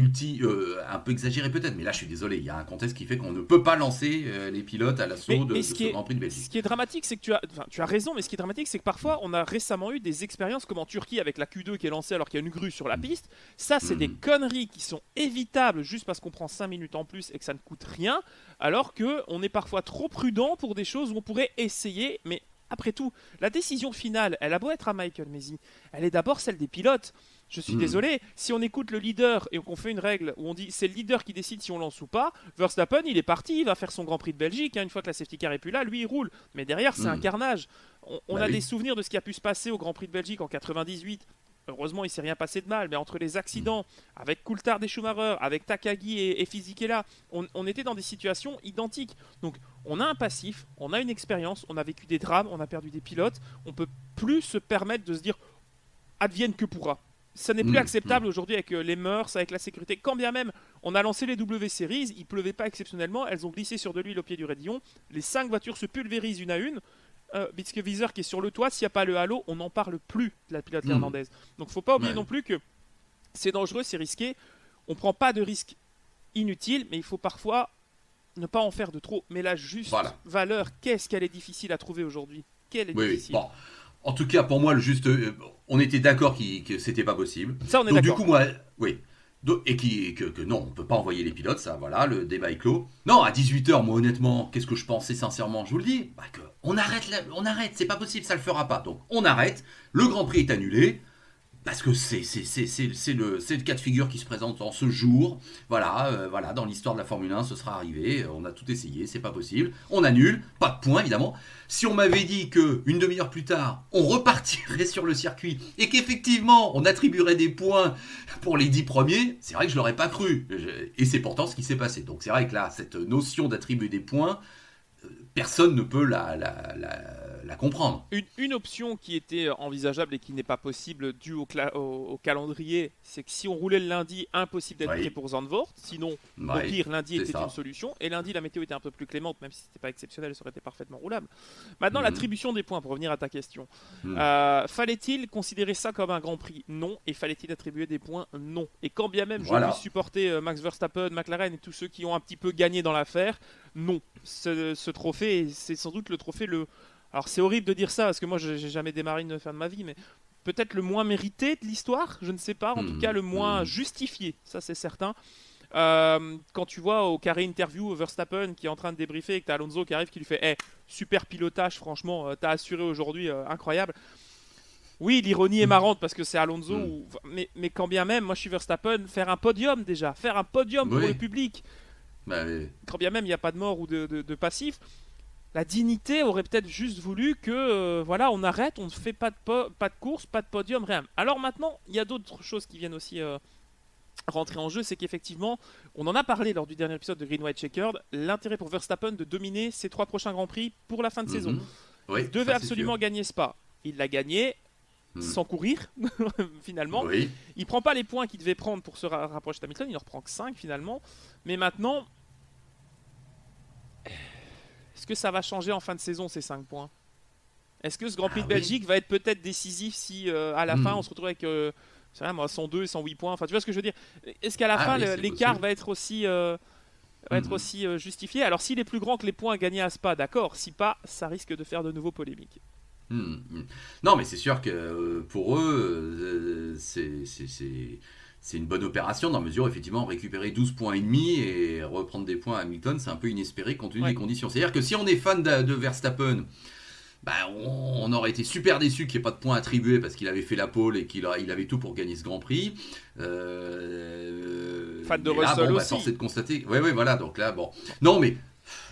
Speaker 1: un peu exagéré peut-être, mais là je suis désolé, il y a un contexte qui fait qu'on ne peut pas lancer les pilotes à l'assaut de ce Grand Prix de Belgique.
Speaker 2: Ce qui est dramatique, c'est que tu as raison, mais ce qui est dramatique, c'est que parfois on a récemment eu des expériences comme en Turquie avec la Q2 qui est lancée alors qu'il y a une grue sur la piste. Ça, c'est des conneries qui sont évitables juste parce qu'on prend 5 minutes en plus et que ça ne coûte rien, alors qu'on est parfois trop prudent pour des choses où on pourrait essayer, mais après tout, la décision finale, elle a beau être à Michael Masi, elle est d'abord celle des pilotes. Je suis désolé, si on écoute le leader et qu'on fait une règle où on dit c'est le leader qui décide si on lance ou pas, Verstappen il est parti, il va faire son Grand Prix de Belgique, une fois que la safety car est plus là, lui il roule. Mais derrière c'est un carnage. On a des souvenirs de ce qui a pu se passer au Grand Prix de Belgique en 98. Heureusement, il ne s'est rien passé de mal, mais entre les accidents, avec Coulthard et Schumacher, avec Takagi et Fisichella, on était dans des situations identiques. Donc, on a un passif, on a une expérience, on a vécu des drames, on a perdu des pilotes. On ne peut plus se permettre de se dire advienne que pourra. Ça n'est plus acceptable aujourd'hui avec les mœurs, avec la sécurité. Quand bien même, on a lancé les W Series, il pleuvait pas exceptionnellement, elles ont glissé sur de l'huile au pied du raidillon. Les 5 voitures se pulvérisent une à une. Bitske-Viseur qui est sur le toit, s'il n'y a pas le halo, on n'en parle plus de la pilote néerlandaise. Donc faut pas oublier non plus que c'est dangereux, c'est risqué. On prend pas de risques inutiles, mais il faut parfois ne pas en faire de trop. Mais la juste valeur, qu'est-ce qu'elle est difficile à trouver aujourd'hui? Quelle est difficile.
Speaker 1: Bon. En tout cas, pour moi, le juste, on était d'accord que c'était pas possible.
Speaker 2: Ça, on est d'accord.
Speaker 1: Du coup, moi, et que non, on peut pas envoyer les pilotes, ça, voilà, le débat est clos. Non, à 18h, moi, honnêtement, qu'est-ce que je pensais sincèrement, je vous le dis, on arrête, c'est pas possible, ça le fera pas. Donc, on arrête, le Grand Prix est annulé, parce que c'est le cas de figure qui se présente en ce jour. Voilà, dans l'histoire de la Formule 1, ce sera arrivé, on a tout essayé, c'est pas possible. On annule, pas de points, évidemment. Si on m'avait dit qu'une demi-heure plus tard, on repartirait sur le circuit et qu'effectivement, on attribuerait des points pour les 10 premiers, c'est vrai que je l'aurais pas cru. Et c'est pourtant ce qui s'est passé. Donc c'est vrai que là, cette notion d'attribuer des points, personne ne peut la comprendre.
Speaker 2: Une option qui était envisageable et qui n'est pas possible dû au calendrier, c'est que si on roulait le lundi, impossible d'être prêt pour Zandvoort. Sinon, au pire, lundi était une solution. Et lundi, la météo était un peu plus clémente, même si ce n'était pas exceptionnel, ça aurait été parfaitement roulable. Maintenant, l'attribution des points, pour revenir à ta question. Fallait-il considérer ça comme un Grand Prix? Non. Et fallait-il attribuer des points? Non. Et quand bien même je vais supporter Max Verstappen, McLaren et tous ceux qui ont un petit peu gagné dans l'affaire, non. Ce trophée, c'est sans doute le trophée Alors c'est horrible de dire ça, parce que moi j'ai jamais démarré une fin de ma vie, mais peut-être le moins mérité de l'histoire, je ne sais pas, en tout cas le moins justifié, ça c'est certain. Quand tu vois au carré interview Verstappen qui est en train de débriefer et que t'as Alonso qui arrive qui lui fait super pilotage, franchement, t'as assuré aujourd'hui, incroyable. Oui, l'ironie est marrante parce que c'est Alonso, mais quand bien même, moi je suis Verstappen, faire un podium déjà, faire un podium pour le public. Quand bien même il n'y a pas de mort ou de passif, la dignité aurait peut-être juste voulu que on arrête, on ne fait pas de course, pas de podium, rien. Alors maintenant, il y a d'autres choses qui viennent aussi rentrer en jeu, c'est qu'effectivement, on en a parlé lors du dernier épisode de Green White Checkered, l'intérêt pour Verstappen de dominer ses 3 prochains Grands Prix pour la fin de saison. Il devait absolument gagner Spa. Il l'a gagné sans courir, finalement. Il prend pas les points qu'il devait prendre pour se rapprocher d'Hamilton, il en reprend que 5 finalement. Mais maintenant, est-ce que ça va changer en fin de saison ces 5 points? Est-ce que ce Grand Prix de
Speaker 1: oui.
Speaker 2: Belgique va être peut-être décisif si à la fin on se retrouve avec 102 et 108 points. Enfin, tu vois ce que je veux dire. Est-ce qu'à la fin
Speaker 1: Oui, c'est
Speaker 2: l'écart
Speaker 1: possible.
Speaker 2: va être aussi justifié? Alors s'il est plus grand que les points gagnés à Spa, d'accord. Si pas, ça risque de faire de nouveau polémique.
Speaker 1: Non, mais c'est sûr que pour eux, c'est une bonne opération dans la mesure, effectivement, récupérer 12 points et demi et reprendre des points à Hamilton, c'est un peu inespéré compte tenu
Speaker 2: Ouais,
Speaker 1: des conditions. C'est-à-dire que si on est fan de Verstappen, bah, on aurait été super déçu qu'il n'y ait pas de points attribués parce qu'il avait fait la pole et il avait tout pour gagner ce Grand Prix.
Speaker 2: fan de
Speaker 1: Mais là,
Speaker 2: Russell
Speaker 1: bon, bah,
Speaker 2: aussi.
Speaker 1: force est de constater. Ouais, voilà. Donc là, bon. Non, mais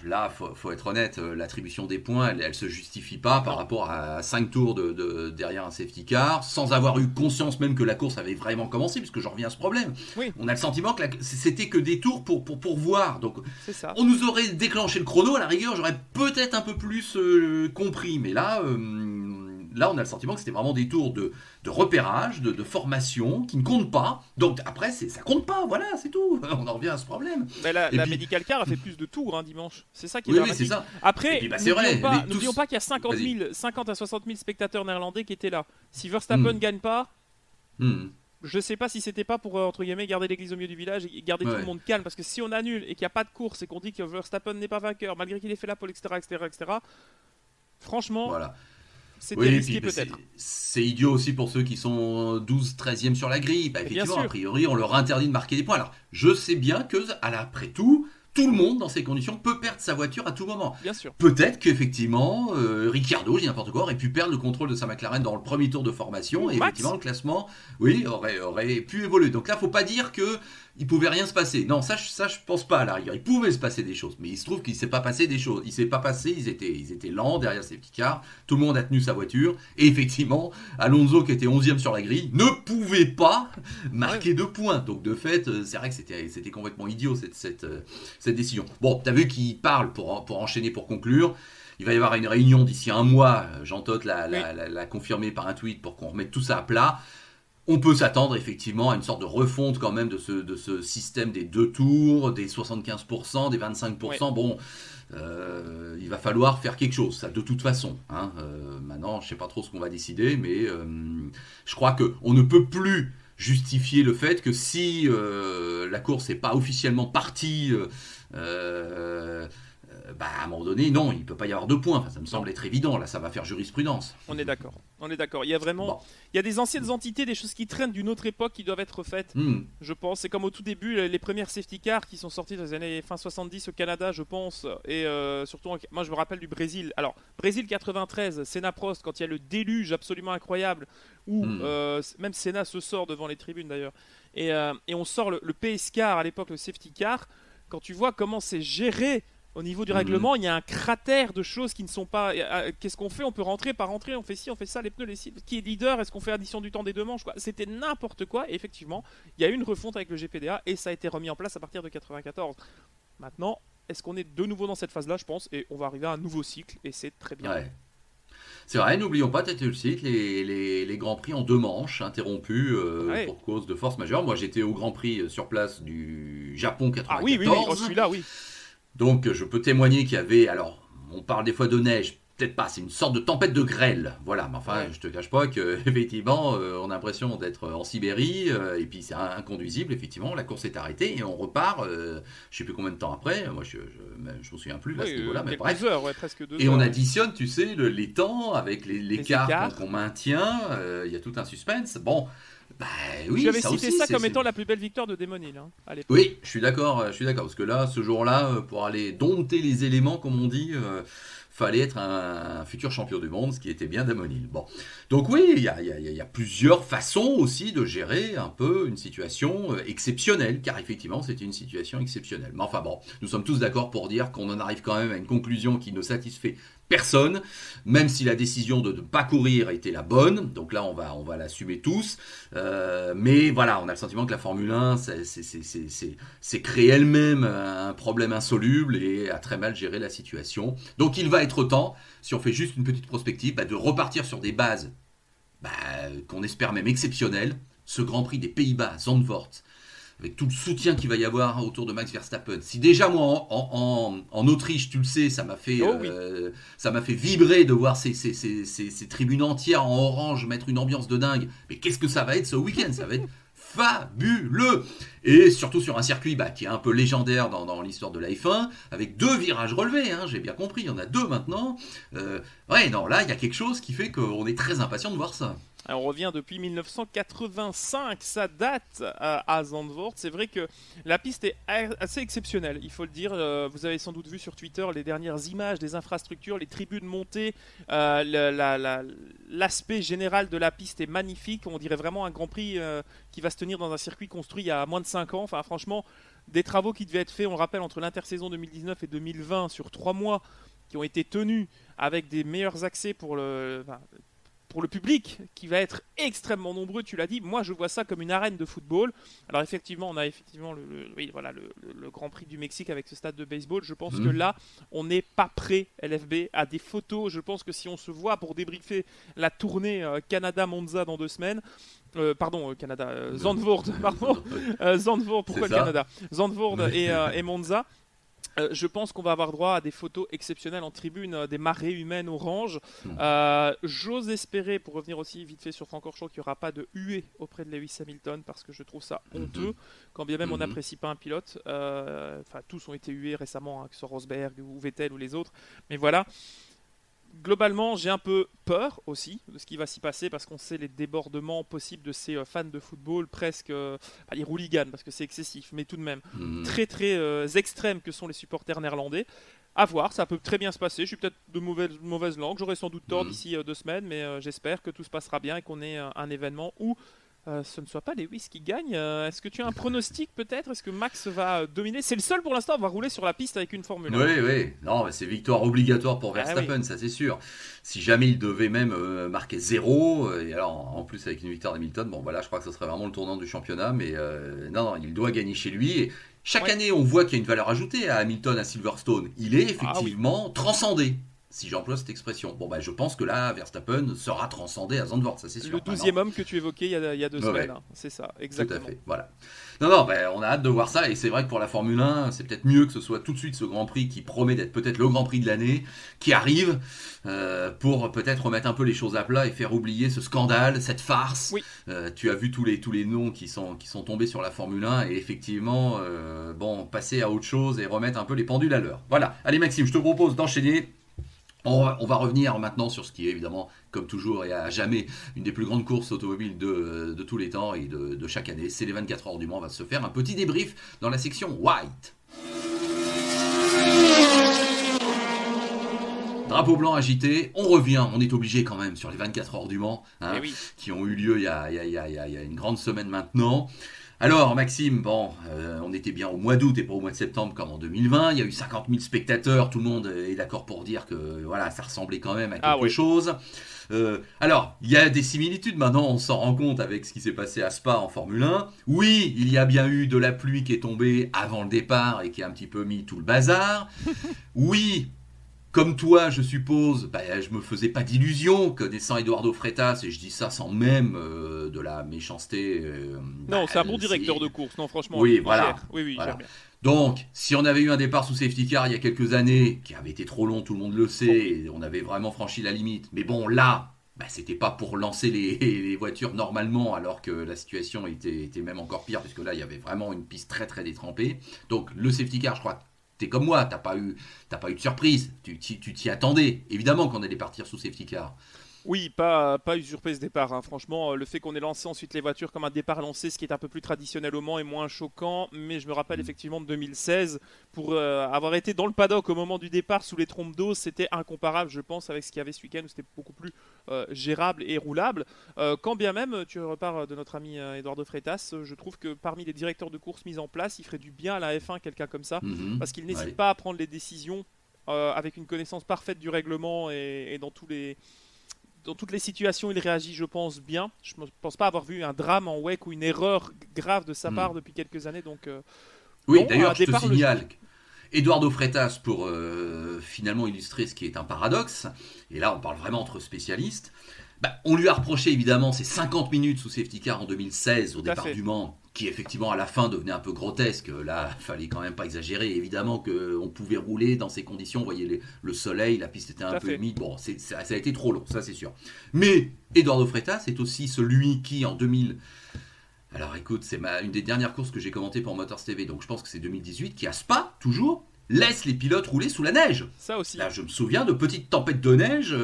Speaker 1: là, faut être honnête, l'attribution des points, elle se justifie pas par
Speaker 2: Non,
Speaker 1: rapport à 5 tours derrière un safety car, sans avoir eu conscience même que la course avait vraiment commencé, puisque j'en reviens à ce problème.
Speaker 2: oui,
Speaker 1: On a le sentiment que c'était que des tours pour voir. Donc,
Speaker 2: c'est ça.
Speaker 1: on nous aurait déclenché le chrono, à la rigueur, j'aurais peut-être un peu plus compris. Mais là, on a le sentiment que c'était vraiment des tours de repérage, de formation, qui ne comptent pas. Donc après, ça compte pas, voilà, c'est tout. On en revient à ce problème.
Speaker 2: Mais
Speaker 1: Et
Speaker 2: la
Speaker 1: puis,
Speaker 2: Medical Car a fait plus de tours dimanche. C'est ça qui est
Speaker 1: oui, c'est
Speaker 2: dramatique.
Speaker 1: ça. Et
Speaker 2: Après,
Speaker 1: puis, c'est vrai.
Speaker 2: n'oublions pas qu'il y a 50
Speaker 1: Vas-y.
Speaker 2: 000, 50 à 60 000 spectateurs néerlandais qui étaient là. Si Verstappen
Speaker 1: Hmm.
Speaker 2: gagne pas,
Speaker 1: Hmm.
Speaker 2: je sais pas si c'était pas pour entre guillemets garder l'église au milieu du village et garder tout le
Speaker 1: Ouais.
Speaker 2: monde calme, parce que si on annule et qu'il n'y a pas de course et qu'on dit que Verstappen n'est pas vainqueur malgré qu'il ait fait la pole, etc., etc., etc., franchement,
Speaker 1: Voilà.
Speaker 2: c'était
Speaker 1: Oui, et
Speaker 2: risqué
Speaker 1: puis
Speaker 2: peut-être.
Speaker 1: c'est idiot aussi pour ceux qui sont 12, 13e sur la grille. Bah,
Speaker 2: Mais bien
Speaker 1: effectivement, a
Speaker 2: sûr,
Speaker 1: priori, on leur interdit de marquer des points. Alors, je sais bien que, après tout le monde, dans ces conditions, peut perdre sa voiture à tout moment.
Speaker 2: bien sûr.
Speaker 1: Peut-être qu'effectivement, Ricciardo, je dis n'importe quoi, aurait pu perdre le contrôle de sa McLaren dans le premier tour de formation.
Speaker 2: Ou
Speaker 1: Et
Speaker 2: Max.
Speaker 1: effectivement, le classement, oui, aurait pu évoluer. Donc là, faut pas dire que il pouvait rien se passer. Non, ça, je pense pas à la rigueur. Il pouvait se passer des choses. Mais il se trouve qu'il s'est pas passé des choses. Il s'est pas passé, ils étaient lents derrière ces petits cars. Tout le monde a tenu sa voiture. Et effectivement, Alonso, qui était 11e sur la grille, ne pouvait pas marquer de points. Donc de fait, c'est vrai que c'était complètement idiot cette décision. Bon, t'as vu qu'il parle pour enchaîner, pour conclure. Il va y avoir une réunion d'ici un mois. Jean Todt
Speaker 2: Oui.
Speaker 1: l'a confirmé par un tweet pour qu'on remette tout ça à plat. On peut s'attendre effectivement à une sorte de refonte quand même de ce système des 2 tours, des 75%, des 25%.
Speaker 2: Ouais.
Speaker 1: Bon, il va falloir faire quelque chose, ça de toute façon. Maintenant, je ne sais pas trop ce qu'on va décider, mais je crois qu'on ne peut plus justifier le fait que si la course n'est pas officiellement partie, à un moment donné, non, il ne peut pas y avoir 2 points. Enfin, ça me semble être évident. Là, ça va faire jurisprudence.
Speaker 2: On est d'accord. On est d'accord. Il y a vraiment,
Speaker 1: Bon.
Speaker 2: il y a des anciennes entités, des choses qui traînent d'une autre époque qui doivent être faites. Je pense, c'est comme au tout début, les premières safety cars qui sont sorties dans les années fin 70 au Canada, je pense, et surtout, moi je me rappelle du Brésil. Alors, Brésil 93, Senna Prost, quand il y a le déluge absolument incroyable, où même Senna se sort devant les tribunes d'ailleurs, et on sort le PS car à l'époque, le safety car, quand tu vois comment c'est géré. Au niveau du règlement, il y a un cratère de choses qui ne sont pas. Qu'est-ce qu'on fait? On peut rentrer, pas rentrer, on fait ci, on fait ça, les pneus, les cils. Qui est leader? Est-ce qu'on fait addition du temps des 2 manches, quoi? C'était n'importe quoi. Et effectivement, il y a eu une refonte avec le GPDA et ça a été remis en place à partir de 94. Maintenant, est-ce qu'on est de nouveau dans cette phase-là? Je pense, et on va arriver à un nouveau cycle et c'est très bien.
Speaker 1: Ouais. C'est vrai, n'oublions pas, tu le site, les Grands Prix en 2 manches, interrompus
Speaker 2: Ouais.
Speaker 1: pour cause de force majeure. Moi, j'étais au Grand Prix sur place du Japon
Speaker 2: Ah oui,
Speaker 1: 94.
Speaker 2: oui, oh, celui-là, oui.
Speaker 1: Donc, je peux témoigner qu'il y avait. Alors, on parle des fois de neige, peut-être pas, c'est une sorte de tempête de grêle. Voilà, mais enfin,
Speaker 2: Ouais.
Speaker 1: je te cache pas que, effectivement, on a l'impression d'être en Sibérie, et puis c'est inconduisible, effectivement. La course est arrêtée et on repart, je sais plus combien de temps après. Moi, je me souviens plus là, à ce
Speaker 2: Oui,
Speaker 1: niveau-là, mais
Speaker 2: quelques
Speaker 1: bref.
Speaker 2: heures, ouais, presque 2
Speaker 1: Et
Speaker 2: heures.
Speaker 1: on
Speaker 2: Ouais.
Speaker 1: additionne, tu sais, les temps avec l'écart
Speaker 2: écarts.
Speaker 1: qu'on maintient. Il y a tout un suspense. Bon, bah oui,
Speaker 2: Tu avais
Speaker 1: ça
Speaker 2: cité
Speaker 1: aussi,
Speaker 2: ça comme étant la plus belle victoire de Damon Hill à l'époque.
Speaker 1: Oui, je suis d'accord, parce que là, ce jour-là, pour aller dompter les éléments, comme on dit, fallait être un futur champion du monde, ce qui était bien Damon Hill. Bon, donc oui, il y a plusieurs façons aussi de gérer un peu une situation exceptionnelle, car effectivement, c'était une situation exceptionnelle. Mais enfin bon, nous sommes tous d'accord pour dire qu'on en arrive quand même à une conclusion qui ne satisfait personne, même si la décision de ne pas courir était la bonne, donc là on va l'assumer tous, mais voilà, on a le sentiment que la Formule 1 c'est créé elle-même un problème insoluble et a très mal géré la situation. Donc il va être temps, si on fait juste une petite prospective, de repartir sur des bases qu'on espère même exceptionnelles. Ce Grand Prix des Pays-Bas, Zandvoort, avec tout le soutien qu'il va y avoir autour de Max Verstappen. Si déjà moi en Autriche, tu le sais, ça m'a fait vibrer de voir ces tribunes entières en orange mettre une ambiance de dingue. Mais qu'est-ce que ça va être ce week-end? Ça va être fabuleux, et surtout sur un circuit qui est un peu légendaire dans l'histoire de la F1, avec 2 virages relevés, hein, j'ai bien compris, il y en a 2 maintenant. Là il y a quelque chose qui fait qu'on est très impatient de voir ça.
Speaker 2: Alors, on revient depuis 1985, ça date à Zandvoort. C'est vrai que la piste est assez exceptionnelle, il faut le dire. Vous avez sans doute vu sur Twitter les dernières images des infrastructures, les tribunes montées. L'aspect général de la piste est magnifique. On dirait vraiment un Grand Prix qui va se tenir dans un circuit construit il y a moins de 5 ans. Enfin, franchement, des travaux qui devaient être faits, on le rappelle, entre l'intersaison 2019 et 2020 sur 3 mois, qui ont été tenus avec des meilleurs accès pour le public, qui va être extrêmement nombreux, tu l'as dit. Moi, je vois ça comme une arène de football. Alors effectivement, on a le Grand Prix du Mexique avec ce stade de baseball. Je pense que là, on n'est pas prêt, LFB, à des photos. Je pense que si on se voit pour débriefer la tournée Canada-Monza dans 2 semaines, Zandvoort, pardon. Zandvoort, pourquoi le Canada? Zandvoort et Monza. Je pense qu'on va avoir droit à des photos exceptionnelles en tribune, des marées humaines orange. J'ose espérer, pour revenir aussi vite fait sur Francorchamps, qu'il n'y aura pas de huée auprès de Lewis Hamilton, parce que je trouve ça honteux, quand bien même on n'apprécie pas un pilote. Tous ont été hués récemment, que ce soit Rosberg ou Vettel ou les autres. Mais voilà. Globalement, j'ai un peu peur aussi de ce qui va s'y passer, parce qu'on sait les débordements possibles de ces fans de football, presque pas les hooligans parce que c'est excessif, mais tout de même très très extrêmes que sont les supporters néerlandais. À voir, ça peut très bien se passer. Je suis peut-être de mauvaise langue, j'aurai sans doute tort d'ici 2 semaines, mais j'espère que tout se passera bien et qu'on ait un événement où ce ne soit pas Lewis qui gagne. Est-ce que tu as un pronostic peut-être? Est-ce que Max va dominer? C'est le seul pour l'instant à avoir roulé sur la piste avec une Formule 1.
Speaker 1: Oui. Non, c'est victoire obligatoire pour Verstappen, ça c'est sûr. Si jamais il devait même marquer 0, et alors en plus avec une victoire d'Hamilton, je crois que ce serait vraiment le tournant du championnat. Mais non, il doit gagner chez lui. Et chaque année, on voit qu'il y a une valeur ajoutée à Hamilton à Silverstone. Il est effectivement transcendé, si j'emploie cette expression. Je pense que là, Verstappen sera transcendé à Zandvoort, ça c'est sûr.
Speaker 2: Le 12e homme que tu évoquais il y a 2 semaines, hein. C'est ça, exactement.
Speaker 1: Tout à fait, voilà. Non, on a hâte de voir ça, et c'est vrai que pour la Formule 1, c'est peut-être mieux que ce soit tout de suite ce Grand Prix qui promet d'être peut-être le Grand Prix de l'année, qui arrive pour peut-être remettre un peu les choses à plat et faire oublier ce scandale, cette farce. Oui. Tu as vu tous les noms qui sont tombés sur la Formule 1, et effectivement, passer à autre chose et remettre un peu les pendules à l'heure. Voilà, allez Maxime, je te propose d'enchaîner. On va revenir maintenant sur ce qui est évidemment, comme toujours et à jamais, une des plus grandes courses automobiles de tous les temps et de chaque année. C'est les 24 heures du Mans. On va se faire un petit débrief dans la section White. Drapeau blanc agité, on revient, on est obligé quand même sur les 24 heures du Mans, qui ont eu lieu il y a une grande semaine maintenant. Alors Maxime, on était bien au mois d'août et pas au mois de septembre comme en 2020, il y a eu 50 000 spectateurs, tout le monde est d'accord pour dire que ça ressemblait quand même à quelque chose. Alors, il y a des similitudes maintenant, on s'en rend compte avec ce qui s'est passé à Spa en Formule 1. Oui, il y a bien eu de la pluie qui est tombée avant le départ et qui a un petit peu mis tout le bazar. Oui, comme toi, je suppose, je me faisais pas d'illusions connaissant Eduardo Freitas, et je dis ça sans même de la méchanceté.
Speaker 2: Non, c'est un bon directeur de course, non, franchement.
Speaker 1: Oui, voilà.
Speaker 2: Oui,
Speaker 1: voilà.
Speaker 2: J'aime bien.
Speaker 1: Donc, si on avait eu un départ sous safety car il y a quelques années, qui avait été trop long, tout le monde le sait, et on avait vraiment franchi la limite. Mais là, c'était pas pour lancer les voitures normalement, alors que la situation était même encore pire, puisque là, il y avait vraiment une piste très très détrempée. Donc, le safety car, je crois que t'es comme moi, t'as pas eu de surprise, tu t'y attendais, évidemment qu'on allait partir sous safety car.
Speaker 2: Oui, pas usurper ce départ, hein. Franchement, le fait qu'on ait lancé ensuite les voitures comme un départ lancé, ce qui est un peu plus traditionnel au Mans, est moins choquant. Mais je me rappelle effectivement de 2016, pour avoir été dans le paddock au moment du départ sous les trompes d'eau, c'était incomparable, je pense, avec ce qu'il y avait ce week-end, où c'était beaucoup plus gérable et roulable. Quand bien même, tu repars de notre ami Eduardo Freitas, je trouve que parmi les directeurs de course mis en place, il ferait du bien à la F1, quelqu'un comme ça, parce qu'il n'hésite pas à prendre les décisions avec une connaissance parfaite du règlement, et dans toutes les situations, il réagit, je pense, bien. Je ne pense pas avoir vu un drame en WEC ou une erreur grave de sa part depuis quelques années. Donc,
Speaker 1: oui, d'ailleurs, je te signale Eduardo Freitas, pour finalement illustrer ce qui est un paradoxe, et là on parle vraiment entre spécialistes, Bah, on lui a reproché évidemment ces 50 minutes sous safety car en 2016 au
Speaker 2: Tout à
Speaker 1: départ
Speaker 2: fait.
Speaker 1: du Mans, qui effectivement à la fin devenait un peu grotesque. Là, il fallait quand même pas exagérer. Évidemment qu'on pouvait rouler dans ces conditions. Vous voyez le soleil, la piste était
Speaker 2: Tout
Speaker 1: un
Speaker 2: à
Speaker 1: peu
Speaker 2: fait.
Speaker 1: humide. Bon, ça a été trop long, ça c'est sûr. Mais Eduardo Freitas c'est aussi celui qui en 2000. Alors écoute, c'est une des dernières courses que j'ai commentées pour Motors TV, donc je pense que c'est 2018, qui à Spa, toujours, laisse les pilotes rouler sous la neige.
Speaker 2: Ça aussi.
Speaker 1: Là, je me souviens de petites tempêtes de neige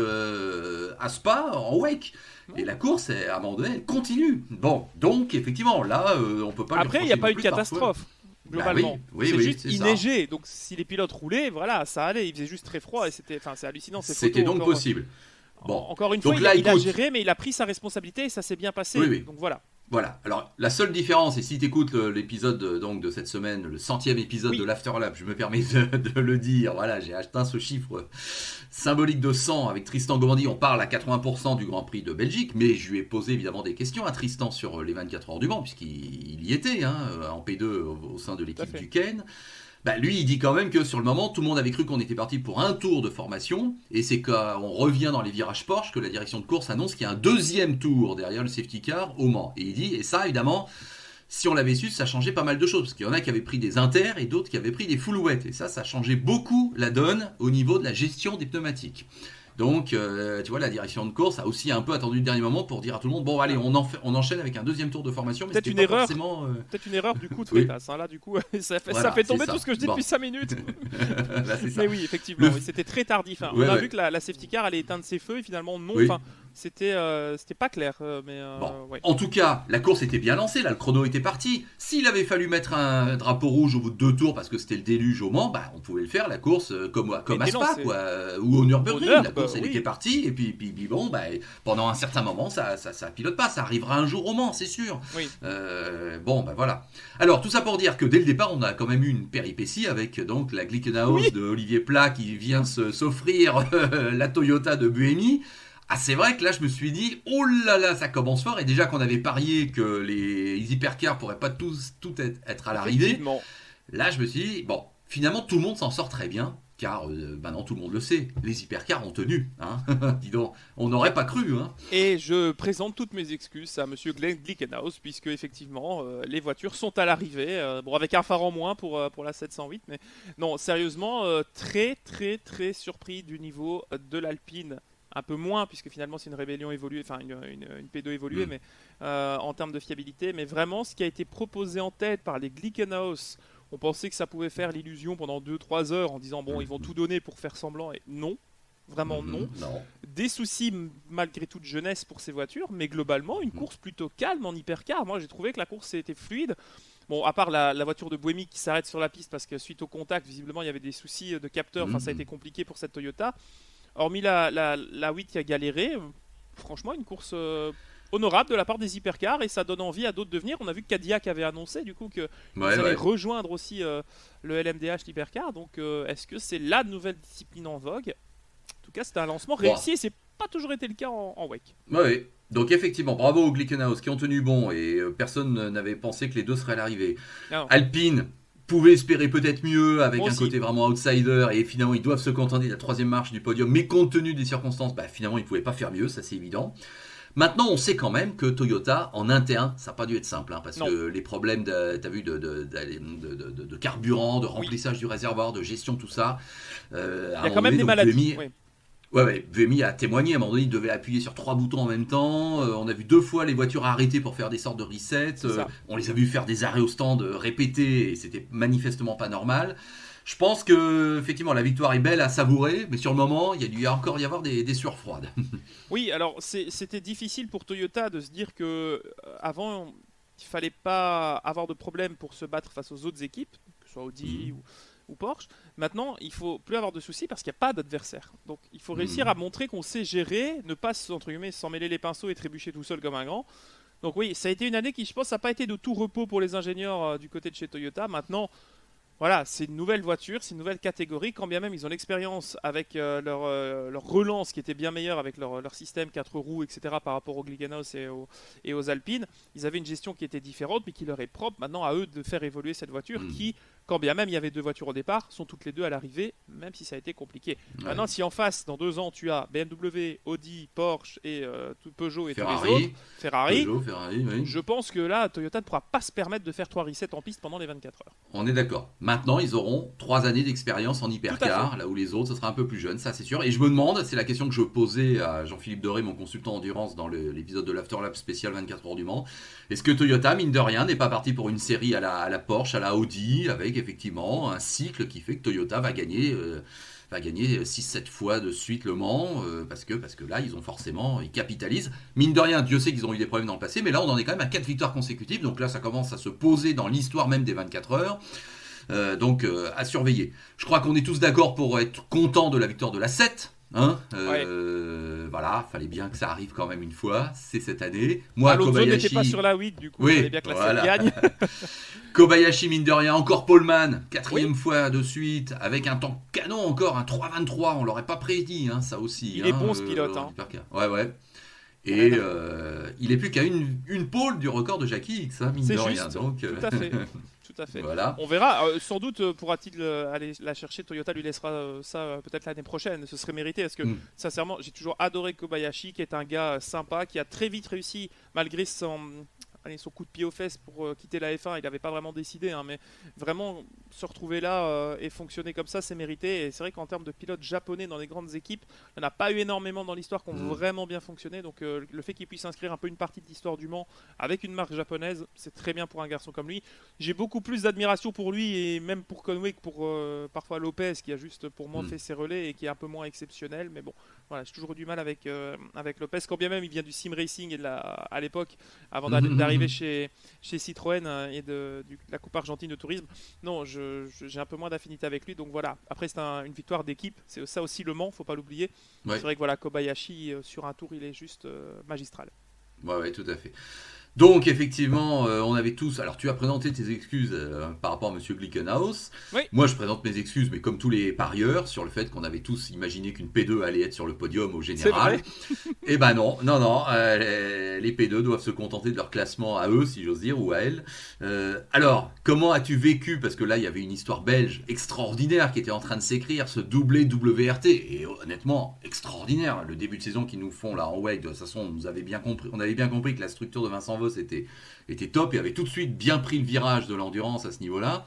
Speaker 1: à Spa, en wake. Et
Speaker 2: Ouais.
Speaker 1: la course, à un moment donné, elle continue. Bon, donc effectivement, là, on peut pas lui
Speaker 2: Après, il n'y a
Speaker 1: reprocher
Speaker 2: pas
Speaker 1: non
Speaker 2: eu de
Speaker 1: plus parfois.
Speaker 2: catastrophe,
Speaker 1: Bah oui,
Speaker 2: globalement.
Speaker 1: oui,
Speaker 2: C'est
Speaker 1: oui,
Speaker 2: juste,
Speaker 1: c'est
Speaker 2: il
Speaker 1: ça.
Speaker 2: neigeait, donc si les pilotes roulaient, voilà, ça allait. Il faisait juste très froid et c'est hallucinant ces
Speaker 1: C'était
Speaker 2: photos.
Speaker 1: donc
Speaker 2: Encore,
Speaker 1: possible. Bon,
Speaker 2: encore une fois,
Speaker 1: donc là,
Speaker 2: il a
Speaker 1: écoute,
Speaker 2: géré, mais il a pris sa responsabilité et ça s'est bien passé.
Speaker 1: oui, oui.
Speaker 2: Donc voilà.
Speaker 1: Voilà, alors la seule différence, et si tu écoutes l'épisode donc, de cette semaine, le 100e épisode de
Speaker 2: Oui,
Speaker 1: l'Afterlab, je me permets de le dire, voilà, j'ai atteint ce chiffre symbolique de 100 avec Tristan Gaumandi, on parle à 80% du Grand Prix de Belgique, mais je lui ai posé évidemment des questions à Tristan sur les 24 heures du Mans, puisqu'il y était, hein, en P2 au sein de
Speaker 2: tout à
Speaker 1: l'équipe
Speaker 2: fait.
Speaker 1: du Ken. Bah, lui, il dit quand même que sur le moment, tout le monde avait cru qu'on était parti pour un tour de formation, et c'est quand on revient dans les virages Porsche que la direction de course annonce qu'il y a un deuxième tour derrière le safety car au Mans. Et il dit, et ça évidemment, si on l'avait su, ça changeait pas mal de choses, parce qu'il y en a qui avaient pris des inters et d'autres qui avaient pris des full wet, et ça changeait beaucoup la donne au niveau de la gestion des pneumatiques. Donc, tu vois, la direction de course a aussi un peu attendu le dernier moment pour dire à tout le monde, bon allez, on enchaîne avec un deuxième tour de formation, mais
Speaker 2: Peut-être
Speaker 1: c'était
Speaker 2: une
Speaker 1: pas
Speaker 2: erreur.
Speaker 1: forcément...
Speaker 2: Peut-être une erreur du coup de
Speaker 1: Oui,
Speaker 2: Freitas. Hein. Là, du coup, ça
Speaker 1: voilà,
Speaker 2: fait
Speaker 1: c'est
Speaker 2: tomber
Speaker 1: ça.
Speaker 2: tout ce que je dis
Speaker 1: Bon,
Speaker 2: depuis 5 minutes.
Speaker 1: là c'est ça.
Speaker 2: Mais oui, effectivement,
Speaker 1: Le...
Speaker 2: oui, c'était très tardif. Hein. On
Speaker 1: Ouais,
Speaker 2: a
Speaker 1: ouais.
Speaker 2: vu que la safety car allait éteindre ses feux et finalement non.
Speaker 1: Oui.
Speaker 2: Enfin, c'était pas clair. Mais
Speaker 1: Bon,
Speaker 2: ouais.
Speaker 1: en tout cas, la course était bien lancée, là, le chrono était parti. S'il avait fallu mettre un drapeau rouge au bout de 2 tours parce que c'était le déluge au Mans, bah, on pouvait le faire, la course comme à
Speaker 2: était
Speaker 1: Spa,
Speaker 2: lancé.
Speaker 1: quoi, ou au Nürburgring. La
Speaker 2: Honneur,
Speaker 1: course, elle
Speaker 2: oui.
Speaker 1: était partie, et puis bon, bah, pendant un certain moment, ça pilote pas, ça arrivera un jour au Mans, c'est sûr.
Speaker 2: Oui.
Speaker 1: Bon, bah voilà. Alors, tout ça pour dire que dès le départ, on a quand même eu une péripétie avec donc la Glickenhaus
Speaker 2: Oui.
Speaker 1: de Olivier Plat qui vient s'offrir la Toyota de Buemi. Ah, c'est vrai que là, je me suis dit, oh là là, ça commence fort. Et déjà qu'on avait parié que les hypercars pourraient pas tout être à l'arrivée,
Speaker 2: Effectivement.
Speaker 1: là, je me suis dit, bon, finalement, tout le monde s'en sort très bien. Car maintenant, tout le monde le sait, les hypercars ont tenu. Hein. Dis donc, on n'aurait pas cru. Hein.
Speaker 2: Et je présente toutes mes excuses à Monsieur Glenn Glickenhaus, puisque effectivement, les voitures sont à l'arrivée. Bon, avec un phare en moins pour la 708, mais non, sérieusement, très très très surpris du niveau de l'Alpine. Un peu moins, puisque finalement c'est une rébellion évoluée, enfin une P2 évoluée, mais en termes de fiabilité. Mais vraiment, ce qui a été proposé en tête par les Glickenhaus, on pensait que ça pouvait faire l'illusion pendant 2-3 heures en disant bon, ils vont tout donner pour faire semblant, et non, vraiment non.
Speaker 1: Non.
Speaker 2: Des soucis malgré tout de jeunesse pour ces voitures, mais globalement une course plutôt calme en hypercar. Moi j'ai trouvé que la course était fluide. Bon, à part la voiture de Buemi qui s'arrête sur la piste parce que suite au contact, visiblement il y avait des soucis de capteur, enfin ça a été compliqué pour cette Toyota. Hormis la 8 qui a galéré, franchement une course honorable de la part des hypercars et ça donne envie à d'autres de venir. On a vu que Cadillac avait annoncé du coup qu'ils allaient rejoindre aussi le LMDH l'hypercar. Donc est-ce que c'est la nouvelle discipline en vogue? En tout cas, c'était un lancement réussi et c'est pas toujours été le cas en WEC.
Speaker 1: Oui. Donc effectivement, bravo aux Glickenhaus qui ont tenu bon et personne n'avait pensé que les deux seraient à l'arrivée. Alpine pouvait espérer peut-être mieux avec un côté vraiment outsider et finalement ils doivent se contenter de la 3e marche du podium, mais compte tenu des circonstances, bah, finalement ils ne pouvaient pas faire mieux, ça c'est évident. Maintenant, on sait quand même que Toyota, en interne, ça n'a pas dû être simple, hein, parce que les problèmes, t'as vu, de carburant, de remplissage du réservoir, de gestion, tout ça.
Speaker 2: Il y a quand même des maladies.
Speaker 1: Buemi a témoigné, à un moment donné, il devait appuyer sur 3 boutons en même temps. On a vu 2 fois les voitures arrêtées pour faire des sortes de resets. On les a vu faire des arrêts au stand répétés et c'était manifestement pas normal. Je pense que effectivement la victoire est belle à savourer, mais sur le moment, il y a dû encore y avoir des sueurs froides.
Speaker 2: Oui, alors c'était difficile pour Toyota de se dire que avant il fallait pas avoir de problème pour se battre face aux autres équipes, que ce soit Audi ou Porsche. Maintenant, il faut plus avoir de soucis parce qu'il n'y a pas d'adversaire. Donc il faut réussir à montrer qu'on sait gérer, ne pas entre guillemets s'en mêler les pinceaux et trébucher tout seul comme un grand. Donc oui, ça a été une année qui, je pense, n'a pas été de tout repos pour les ingénieurs du côté de chez Toyota. Maintenant, voilà, c'est une nouvelle voiture, c'est une nouvelle catégorie, quand bien même ils ont l'expérience avec leur relance qui était bien meilleure avec leur système 4 roues, etc. par rapport aux Glickenhaus et aux Alpines. Ils avaient une gestion qui était différente, mais qui leur est propre maintenant à eux de faire évoluer cette voiture
Speaker 1: Hmm.
Speaker 2: qui, quand bien même il y avait deux voitures au départ, sont toutes les deux à l'arrivée, même si ça a été compliqué.
Speaker 1: Ouais.
Speaker 2: Maintenant, si en face, dans 2 ans, tu as BMW, Audi, Porsche et Peugeot et tous les autres,
Speaker 1: Ferrari,
Speaker 2: Ferrari,
Speaker 1: Peugeot, Ferrari, oui.
Speaker 2: je pense que là, Toyota ne pourra pas se permettre de faire 3 resets en piste pendant les 24 heures.
Speaker 1: On est d'accord. Maintenant, ils auront 3 années d'expérience en
Speaker 2: Tout à fait.
Speaker 1: hypercar, là où les autres, ce sera un peu plus jeune, ça c'est sûr. Et je me demande, c'est la question que je posais à Jean-Philippe Doré, mon consultant endurance, dans l'épisode de l'Afterlap spécial 24 heures du Mans. Est-ce que Toyota, mine de rien, n'est pas parti pour une série à la Porsche, à la Audi, avec effectivement un cycle qui fait que Toyota va gagner 6-7 fois de suite Le Mans, parce que là, ils capitalisent. Mine de rien, Dieu sait qu'ils ont eu des problèmes dans le passé, mais là, on en est quand même à 4 victoires consécutives, donc là, ça commence à se poser dans l'histoire même des 24 heures. Donc à surveiller. Je crois qu'on est tous d'accord pour être content de la victoire de la 7. Hein
Speaker 2: Ouais.
Speaker 1: Voilà, fallait bien que ça arrive quand même une fois. C'est cette année.
Speaker 2: Bah,
Speaker 1: Moi,
Speaker 2: l'autre zone n'était pas
Speaker 1: Kobayashi.
Speaker 2: sur la 8, du coup, il
Speaker 1: Oui,
Speaker 2: fallait bien que la 7
Speaker 1: voilà.
Speaker 2: gagne.
Speaker 1: Kobayashi, mine de rien, encore Paulman,
Speaker 2: Oui,
Speaker 1: quatrième fois de suite, avec un temps canon encore, un 3,23. On l'aurait pas prédit, hein, ça aussi.
Speaker 2: il est bon ce pilote.
Speaker 1: En
Speaker 2: Hein.
Speaker 1: hypercar. Ouais, ouais.
Speaker 2: Rien
Speaker 1: Et
Speaker 2: à foutre.
Speaker 1: il est plus qu'à une pole du record de Jackie X, hein, mine
Speaker 2: C'est
Speaker 1: de rien.
Speaker 2: juste,
Speaker 1: Donc,
Speaker 2: tout à fait. Tout à fait.
Speaker 1: voilà.
Speaker 2: On verra. Sans doute pourra-t-il aller la chercher. Toyota lui laissera ça peut-être l'année prochaine. Ce serait mérité. Parce que,
Speaker 1: Mm.
Speaker 2: sincèrement, j'ai toujours adoré Kobayashi, qui est un gars sympa, qui a très vite réussi, malgré son coup de pied aux fesses pour quitter la F1. Il n'avait pas vraiment décidé, hein, mais vraiment se retrouver là et fonctionner comme ça, c'est mérité. Et c'est vrai qu'en termes de pilotes japonais dans les grandes équipes, il n'y en a pas eu énormément dans l'histoire qui ont
Speaker 1: Mm.
Speaker 2: vraiment bien fonctionné. Donc le fait qu'il puisse inscrire un peu une partie de l'histoire du Mans avec une marque japonaise, c'est très bien pour un garçon comme lui. J'ai beaucoup plus d'admiration pour lui et même pour Conway que pour parfois Lopez, qui a juste pour moi
Speaker 1: Mm.
Speaker 2: fait ses relais et qui est un peu moins exceptionnel. Mais bon, voilà, j'ai toujours eu du mal avec Lopez, quand bien même il vient du sim racing et à l'époque, avant d'arriver chez Citroën et de la Coupe Argentine de tourisme. Non, j'ai un peu moins d'affinité avec lui. Donc voilà, après c'est une victoire d'équipe. C'est ça aussi Le Mans, faut pas l'oublier.
Speaker 1: Ouais.
Speaker 2: C'est vrai que voilà, Kobayashi sur un tour, il est juste magistral.
Speaker 1: Ouais, ouais, tout à fait. Donc, effectivement, on avait tous. Alors, tu as présenté tes excuses par rapport à Monsieur Glickenhaus.
Speaker 2: Oui,
Speaker 1: Moi, je présente mes excuses, mais comme tous les parieurs, sur le fait qu'on avait tous imaginé qu'une P2 allait être sur le podium au
Speaker 2: c'est
Speaker 1: général.
Speaker 2: vrai.
Speaker 1: Eh ben non, non, non. Les P2 doivent se contenter de leur classement à eux, si j'ose dire, ou à elles. Alors, comment as-tu vécu? Parce que là, il y avait une histoire belge extraordinaire qui était en train de s'écrire, ce doublé WRT. Et honnêtement, extraordinaire. Le début de saison qu'ils nous font là en wake, de toute façon, on avait bien compris que la structure de Vincent Voss était top et avait tout de suite bien pris le virage de l'endurance à ce niveau-là.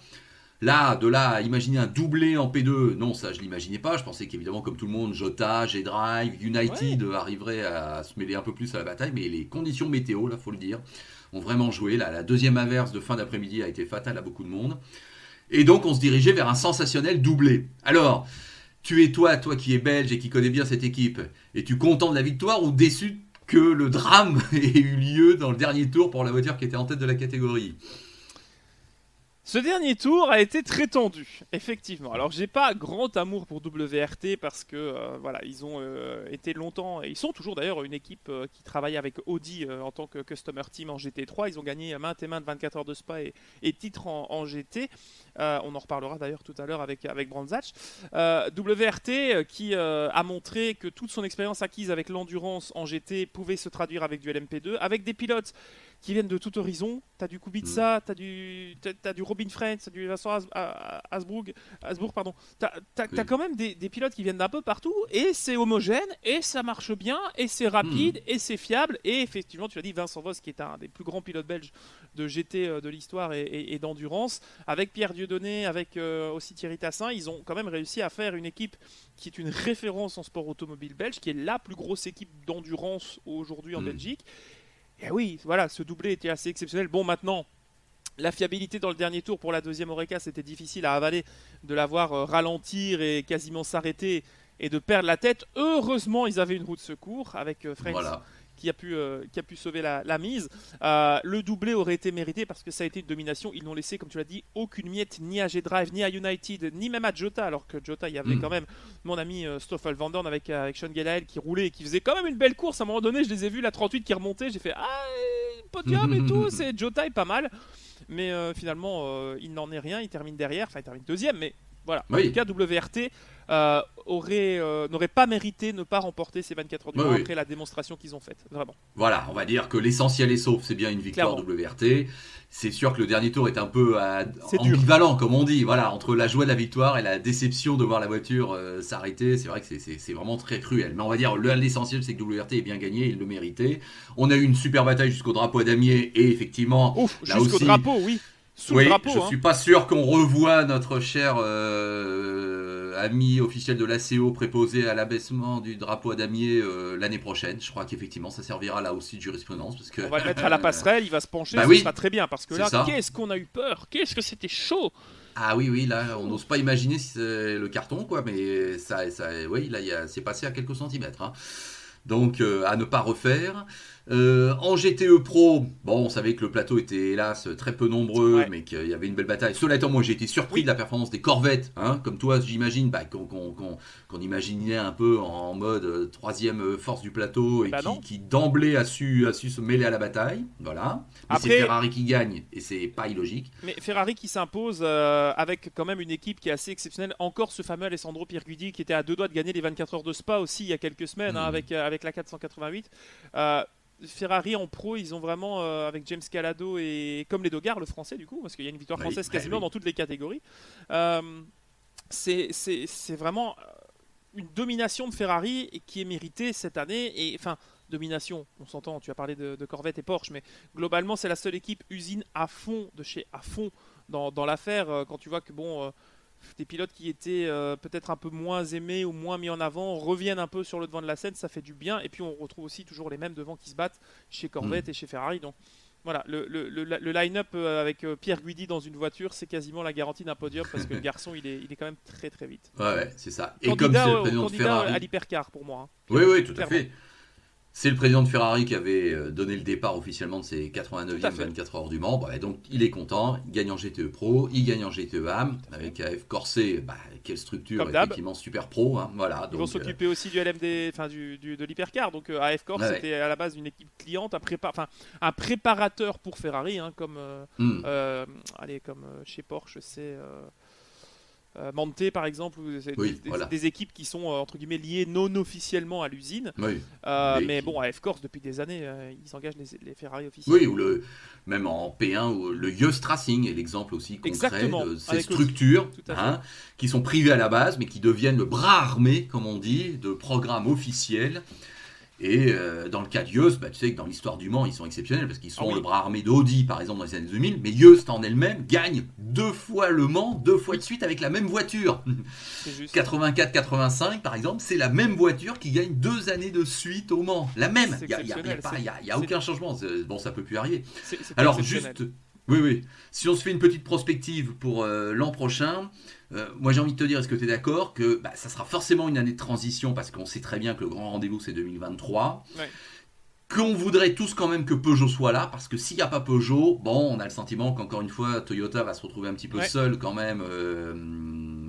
Speaker 1: Là, de là à imaginer un doublé en P2, non, ça je l'imaginais pas. Je pensais qu'évidemment, comme tout le monde, Jota, G-Drive,
Speaker 2: Ouais.
Speaker 1: United arriveraient à se mêler un peu plus à la bataille, mais les conditions météo, là, faut le dire, ont vraiment joué. Là, la deuxième averse de fin d'après-midi a été fatale à beaucoup de monde. Et donc, on se dirigeait vers un sensationnel doublé. Alors, tu es toi qui es belge et qui connais bien cette équipe, es-tu content de la victoire ou déçu que le drame ait eu lieu dans le dernier tour pour la voiture qui était en tête de la catégorie?
Speaker 2: Ce dernier tour a été très tendu, effectivement. Alors, j'ai pas grand amour pour WRT parce que voilà, ils ont été longtemps, et ils sont toujours d'ailleurs une équipe qui travaille avec Audi en tant que customer team en GT3. Ils ont gagné maintes et maintes 24 heures de Spa et titres en GT. On en reparlera d'ailleurs tout à l'heure avec Brandzach. WRT qui a montré que toute son expérience acquise avec l'endurance en GT pouvait se traduire avec du LMP2, avec des pilotes qui viennent de tout horizon. T'as du Kubica, t'as du Robin Frenz, t'as du Vincent Asbourg, pardon. T'as
Speaker 1: Oui.
Speaker 2: quand même des pilotes qui viennent d'un peu partout et c'est homogène et ça marche bien et c'est rapide et c'est fiable. Et effectivement, tu l'as dit, Vincent Voss qui est un des plus grands pilotes belges de GT de l'histoire et d'endurance, avec Pierre Dieudonné, avec aussi Thierry Tassin, ils ont quand même réussi à faire une équipe qui est une référence en sport automobile belge, qui est la plus grosse équipe d'endurance aujourd'hui en Belgique. Et oui, voilà, ce doublé était assez exceptionnel. Bon, maintenant, la fiabilité dans le dernier tour pour la deuxième Oreca, c'était difficile à avaler, de la voir ralentir et quasiment s'arrêter et de perdre la tête. Heureusement, ils avaient une roue de secours avec Frenz
Speaker 1: Voilà.
Speaker 2: qui a pu sauver la mise. Le doublé aurait été mérité parce que ça a été une domination. Ils n'ont laissé, comme tu l'as dit, aucune miette ni à G-Drive, ni à United, ni même à Jota. Alors que Jota, il y avait quand même mon ami Stoffel Van Dorn avec Sean Gelael qui roulait et qui faisait quand même une belle course. À un moment donné, je les ai vus, la 38 qui remontait. J'ai fait podium et tout, c'est Jota est pas mal. Mais finalement, il n'en est rien, il termine derrière, enfin il termine deuxième, mais voilà. En
Speaker 1: Oui.
Speaker 2: tout cas, WRT n'aurait pas mérité ne pas remporter ces 24 heures du Mans après la démonstration qu'ils ont faite, vraiment.
Speaker 1: Voilà, on va dire que l'essentiel est sauf, c'est bien une victoire WRT. C'est sûr que le dernier tour est un peu ambivalent, comme on dit, voilà, entre la joie de la victoire et la déception de voir la voiture s'arrêter. C'est vrai que c'est vraiment très cruel. Mais on va dire l'essentiel, c'est que WRT est bien gagné, il le méritait. On a eu une super bataille jusqu'au drapeau à damier et effectivement, là
Speaker 2: jusqu'au
Speaker 1: aussi,
Speaker 2: drapeau, oui.
Speaker 1: Oui, je suis pas sûr qu'on revoie notre cher ami officiel de l'ACO préposé à l'abaissement du drapeau à damier l'année prochaine. Je crois qu'effectivement ça servira là aussi de jurisprudence. Parce que,
Speaker 2: on va le mettre à la passerelle, il va se pencher,
Speaker 1: bah
Speaker 2: ça sera très bien. Parce que là, qu'est-ce qu'on a eu peur, qu'est-ce que c'était chaud.
Speaker 1: Ah oui, là on n'ose pas imaginer si c'est le carton, quoi, mais oui, là c'est passé à quelques centimètres. Hein. Donc à ne pas refaire. En GTE Pro, bon, on savait que le plateau était hélas très peu nombreux, mais qu'il y avait une belle bataille. Cela étant, moi j'ai été surpris de la performance des Corvettes, hein, comme toi j'imagine, qu'on imaginait un peu en mode troisième force du plateau et qui d'emblée a su se mêler à la bataille. Voilà. Mais c'est Ferrari qui gagne et c'est pas illogique.
Speaker 2: Mais Ferrari qui s'impose avec quand même une équipe qui est assez exceptionnelle. Encore ce fameux Alessandro Pierguidi qui était à deux doigts de gagner les 24 heures de Spa aussi il y a quelques semaines avec la 488. Ferrari en pro, ils ont vraiment, avec James Calado et comme les Dogard, le français du coup, parce qu'il y a une victoire française quasiment dans toutes les catégories, c'est vraiment une domination de Ferrari qui est méritée cette année. Et enfin, domination, on s'entend, tu as parlé de Corvette et Porsche, mais globalement, c'est la seule équipe usine à fond, de chez à fond dans l'affaire. Quand tu vois que des pilotes qui étaient peut-être un peu moins aimés ou moins mis en avant reviennent un peu sur le devant de la scène, ça fait du bien. Et puis on retrouve aussi toujours les mêmes devant qui se battent chez Corvette et chez Ferrari. Donc voilà, le line-up avec Pierre Guidi dans une voiture, c'est quasiment la garantie d'un podium parce que le garçon, il est quand même très très vite.
Speaker 1: Ouais, c'est ça.
Speaker 2: Et comme c'est le président de Ferrari, à l'hypercar pour moi. Hein.
Speaker 1: Oui, tout à fait. C'est le président de Ferrari qui avait donné le départ officiellement de ses 89e 24 heures du Mans. Donc il est content, il gagne en GTE Pro, il gagne en GTE AM avec AF Corset, quelle structure, effectivement super pro. Hein, voilà,
Speaker 2: ils vont s'occuper aussi du LMD, enfin de l'hypercar. Donc AF Corse c'était à la base une équipe cliente, un préparateur pour Ferrari, hein, comme chez Porsche, c'est Mante par exemple, des équipes qui sont entre guillemets liées non officiellement à l'usine. Mais bon, à F-Corse depuis des années, ils engagent les Ferrari officiels.
Speaker 1: Oui, ou même en P1, ou le Yost Racing est l'exemple aussi concret de ces structures qui sont privées à la base, mais qui deviennent le bras armé, comme on dit, de programmes officiels. Et dans le cas de Yost, tu sais que dans l'histoire du Mans, ils sont exceptionnels parce qu'ils sont le bras armé d'Audi, par exemple, dans les années 2000. Mais Yost en elle-même gagne 2 fois le Mans, 2 fois de suite avec la même voiture. 84-85, par exemple, c'est la même voiture qui gagne 2 années de suite au Mans. La même. Il n'y a aucun changement. Bon, ça peut plus arriver. Alors, juste... Oui. Si on se fait une petite prospective pour l'an prochain, moi j'ai envie de te dire, est-ce que tu es d'accord que ça sera forcément une année de transition parce qu'on sait très bien que le grand rendez-vous c'est 2023. Qu'on voudrait tous quand même que Peugeot soit là, parce que s'il n'y a pas Peugeot, on a le sentiment qu'encore une fois Toyota va se retrouver un petit peu seul quand même,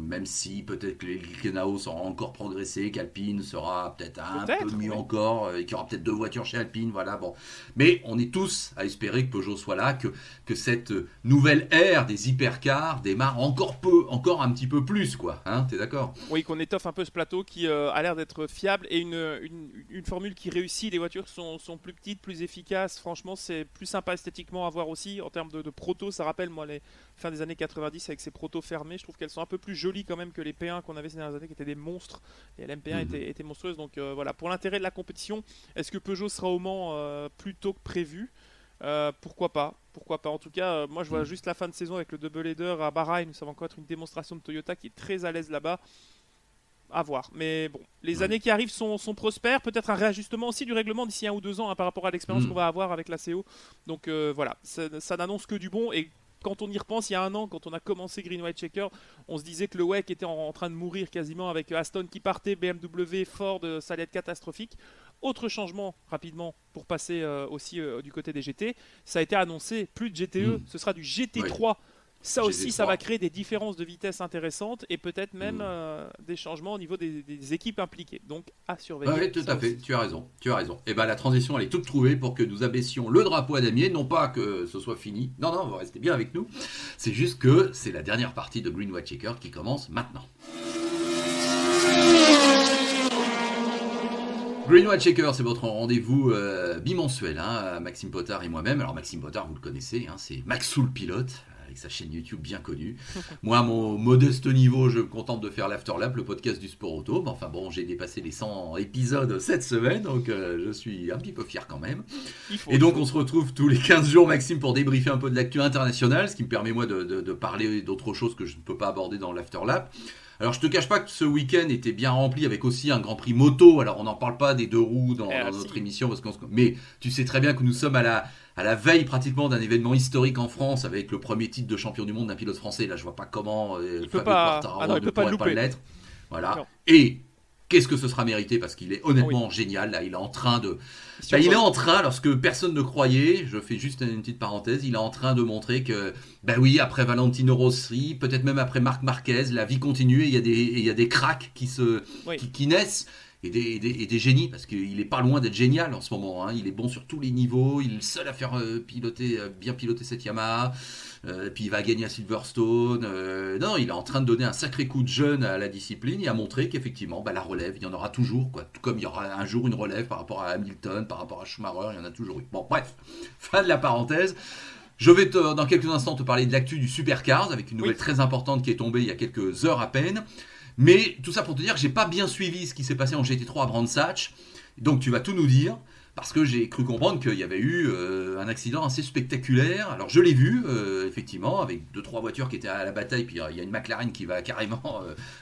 Speaker 1: même si peut-être que les Glickenhaus auront encore progressé, qu'Alpine sera peut-être un peu mieux encore, et qu'il y aura peut-être 2 voitures chez Alpine, voilà, bon. Mais on est tous à espérer que Peugeot soit là, que cette nouvelle ère des hypercars démarre encore un petit peu plus, quoi, hein, t'es d'accord ?
Speaker 2: Oui, qu'on étoffe un peu ce plateau qui a l'air d'être fiable, et une formule qui réussit, les voitures sont plus petites, plus efficaces, franchement c'est plus sympa esthétiquement à voir aussi en termes de proto. Ça rappelle moi les fins des années 90 avec ces protos fermés, je trouve qu'elles sont un peu plus jolies quand même que les P1 qu'on avait ces dernières années qui étaient des monstres. Les LMP1 étaient monstrueuses, donc voilà, pour l'intérêt de la compétition, est-ce que Peugeot sera au Mans plus tôt que prévu? Pourquoi pas, en tout cas moi je vois juste la fin de saison avec le double header à Bahreïn, ça va encore être une démonstration de Toyota qui est très à l'aise là-bas. À voir, mais bon, les années qui arrivent sont prospères, peut-être un réajustement aussi du règlement d'ici 1 ou 2 ans par rapport à l'expérience qu'on va avoir avec la CO. Donc voilà, ça n'annonce que du bon. Et quand on y repense, il y a 1 an, quand on a commencé Green White Checker, on se disait que le WEC était en train de mourir quasiment avec Aston qui partait, BMW, Ford, ça allait être catastrophique. Autre changement rapidement pour passer aussi du côté des GT, ça a été annoncé, plus de GTE, ce sera du GT3. Ça aussi, ça
Speaker 1: GT3.
Speaker 2: va créer des différences de vitesse intéressantes et peut-être même des changements au niveau des équipes impliquées. Donc à surveiller.
Speaker 1: Oui, tout
Speaker 2: ça
Speaker 1: à fait,
Speaker 2: aussi.
Speaker 1: tu as raison, tu as raison. Et ben la transition, elle est toute trouvée pour que nous abaissions le drapeau à damier, non pas que ce soit fini, non, non, on va rester bien avec nous. C'est juste que c'est la dernière partie de Green White Checkered qui commence maintenant. Green White Checker, c'est votre rendez-vous bimensuel, hein, Maxime Potard et moi-même. Alors Maxime Potard, vous le connaissez, hein, c'est Maxou le pilote, avec sa chaîne YouTube bien connue. Moi, à mon modeste niveau, je me contente de faire l'Afterlap, le podcast du sport auto. Mais enfin bon, j'ai dépassé les 100 épisodes cette semaine, donc je suis un petit peu fier quand même. Et donc on se retrouve tous les 15 jours, Maxime, pour débriefer un peu de l'actu internationale, ce qui me permet moi de parler d'autres choses que je ne peux pas aborder dans l'Afterlap. Alors je te cache pas que ce week-end était bien rempli avec aussi un Grand Prix moto. Alors on n'en parle pas des deux roues dans notre émission, mais tu sais très bien que nous sommes à la veille pratiquement d'un événement historique en France avec le premier titre de champion du monde d'un pilote français. Là je vois pas comment
Speaker 2: il peut pas
Speaker 1: l'être. Voilà.
Speaker 2: Non.
Speaker 1: Et qu'est-ce que ce sera mérité parce qu'il est honnêtement génial. Là, il est en train de... il est en train, lorsque personne ne croyait, je fais juste une petite parenthèse, il est en train de montrer que, après Valentino Rossi, peut-être même après Marc Marquez, la vie continue et il y a des cracks qui naissent. Et des génies, parce qu'il est pas loin d'être génial en ce moment, hein. Il est bon sur tous les niveaux, il est le seul à faire bien piloter cette Yamaha, puis il va gagner à Silverstone. Non, il est en train de donner un sacré coup de jeune à la discipline et à montrer qu'effectivement, la relève, il y en aura toujours, quoi. Tout comme il y aura un jour une relève par rapport à Hamilton, par rapport à Schumacher, il y en a toujours eu. Bon, bref, fin de la parenthèse. Je vais dans quelques instants te parler de l'actu du Supercars, avec une nouvelle très importante qui est tombée il y a quelques heures à peine. Mais tout ça pour te dire que j'ai pas bien suivi ce qui s'est passé en GT3 à Brands Hatch. Donc tu vas tout nous dire, parce que j'ai cru comprendre qu'il y avait eu un accident assez spectaculaire. Alors je l'ai vu, effectivement, avec 2-3 voitures qui étaient à la bataille, puis il y a une McLaren qui va carrément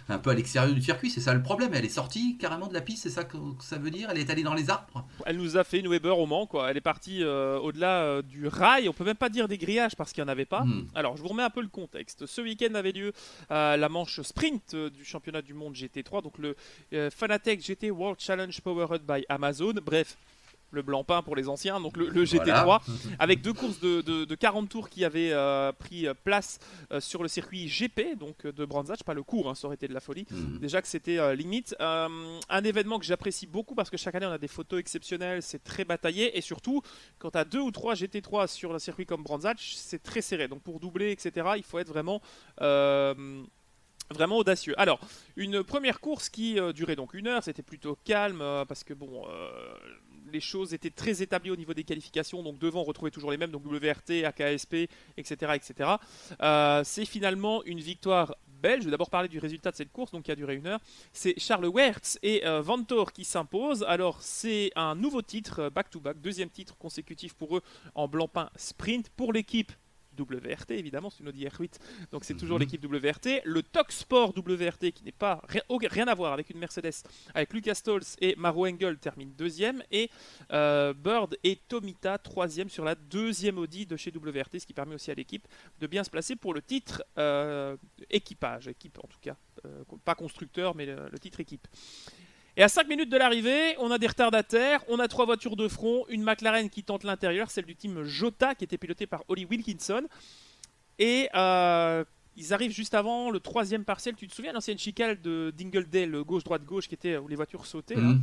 Speaker 1: un peu à l'extérieur du circuit. C'est ça le problème, elle est sortie carrément de la piste, c'est ça que ça veut dire? Elle est allée dans les arbres?
Speaker 2: Elle nous a fait une Weber au Mans, quoi. Elle est partie au-delà du rail, on peut même pas dire des grillages parce qu'il n'y en avait pas. Alors je vous remets un peu le contexte. Ce week-end avait lieu la manche sprint du championnat du monde GT3, donc le Fanatec GT World Challenge Powered by Amazon, bref. Le blanc-pain pour les anciens, donc le GT3, voilà. Avec deux courses de 40 tours qui avaient pris place sur le circuit GP, donc de Brands Hatch, pas le court, hein, ça aurait été de la folie. Déjà que c'était limite. Un événement que j'apprécie beaucoup parce que chaque année on a des photos exceptionnelles, c'est très bataillé, et surtout, quand tu as 2 ou 3 GT3 sur un circuit comme Brands Hatch, c'est très serré. Donc pour doubler, etc., il faut être vraiment audacieux. Alors, une première course qui durait donc 1 heure, c'était plutôt calme parce que les choses étaient très établies au niveau des qualifications, donc devant on retrouvait toujours les mêmes, donc WRT, AKSP, etc. etc. C'est finalement une victoire belge. Je vais d'abord parler du résultat de cette course, donc qui a duré 1 heure. C'est Charles Weerts et Vanthoor qui s'imposent. Alors c'est un nouveau titre, back-to-back, deuxième titre consécutif pour eux en blanc-pain sprint pour l'équipe WRT, évidemment, c'est une Audi R8, donc c'est toujours l'équipe WRT. Le Tok Sport WRT, qui n'est pas rien à voir avec une Mercedes, avec Lucas Stolz et Maro Engel, termine deuxième, et Bird et Tomita troisième sur la deuxième Audi de chez WRT, ce qui permet aussi à l'équipe de bien se placer pour le titre équipe en tout cas, pas constructeur, mais le titre équipe. Et à 5 minutes de l'arrivée, on a des retardataires, on a 3 voitures de front, une McLaren qui tente l'intérieur, celle du team Jota qui était pilotée par Ollie Wilkinson. Et ils arrivent juste avant le 3e partiel. Tu te souviens l'ancienne chicane de Dingledale, gauche-droite-gauche, qui était où les voitures sautaient là,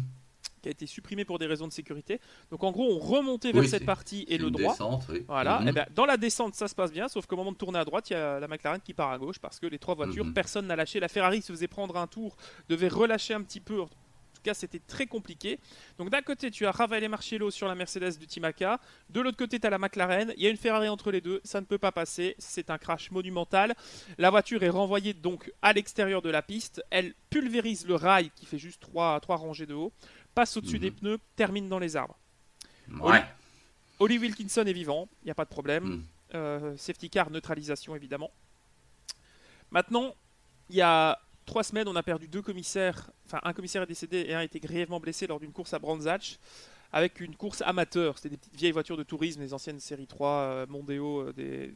Speaker 2: qui a été supprimée pour des raisons de sécurité. Donc en gros, on remontait vers cette partie et le droit.
Speaker 1: Descente, oui.
Speaker 2: Voilà. Et dans la descente, ça se passe bien, sauf qu'au moment de tourner à droite, il y a la McLaren qui part à gauche parce que les 3 voitures, personne n'a lâché. La Ferrari se faisait prendre un tour, devait relâcher un petit peu. En tout cas, c'était très compliqué. Donc d'un côté, tu as Ravel et Marcello sur la Mercedes du Team AK. De l'autre côté, tu as la McLaren. Il y a une Ferrari entre les deux. Ça ne peut pas passer. C'est un crash monumental. La voiture est renvoyée donc à l'extérieur de la piste. Elle pulvérise le rail qui fait juste 3 rangées de haut. Passe au-dessus des pneus. Termine dans les arbres.
Speaker 1: Ouais.
Speaker 2: Ollie Wilkinson est vivant. Il n'y a pas de problème. Safety car, neutralisation évidemment. Maintenant, il y a 3 semaines, on a perdu 2 commissaires. Enfin, un commissaire est décédé et un a été grièvement blessé lors d'une course à Brands Hatch avec une course amateur. C'était des petites vieilles voitures de tourisme, les anciennes série 3, Mondeo, des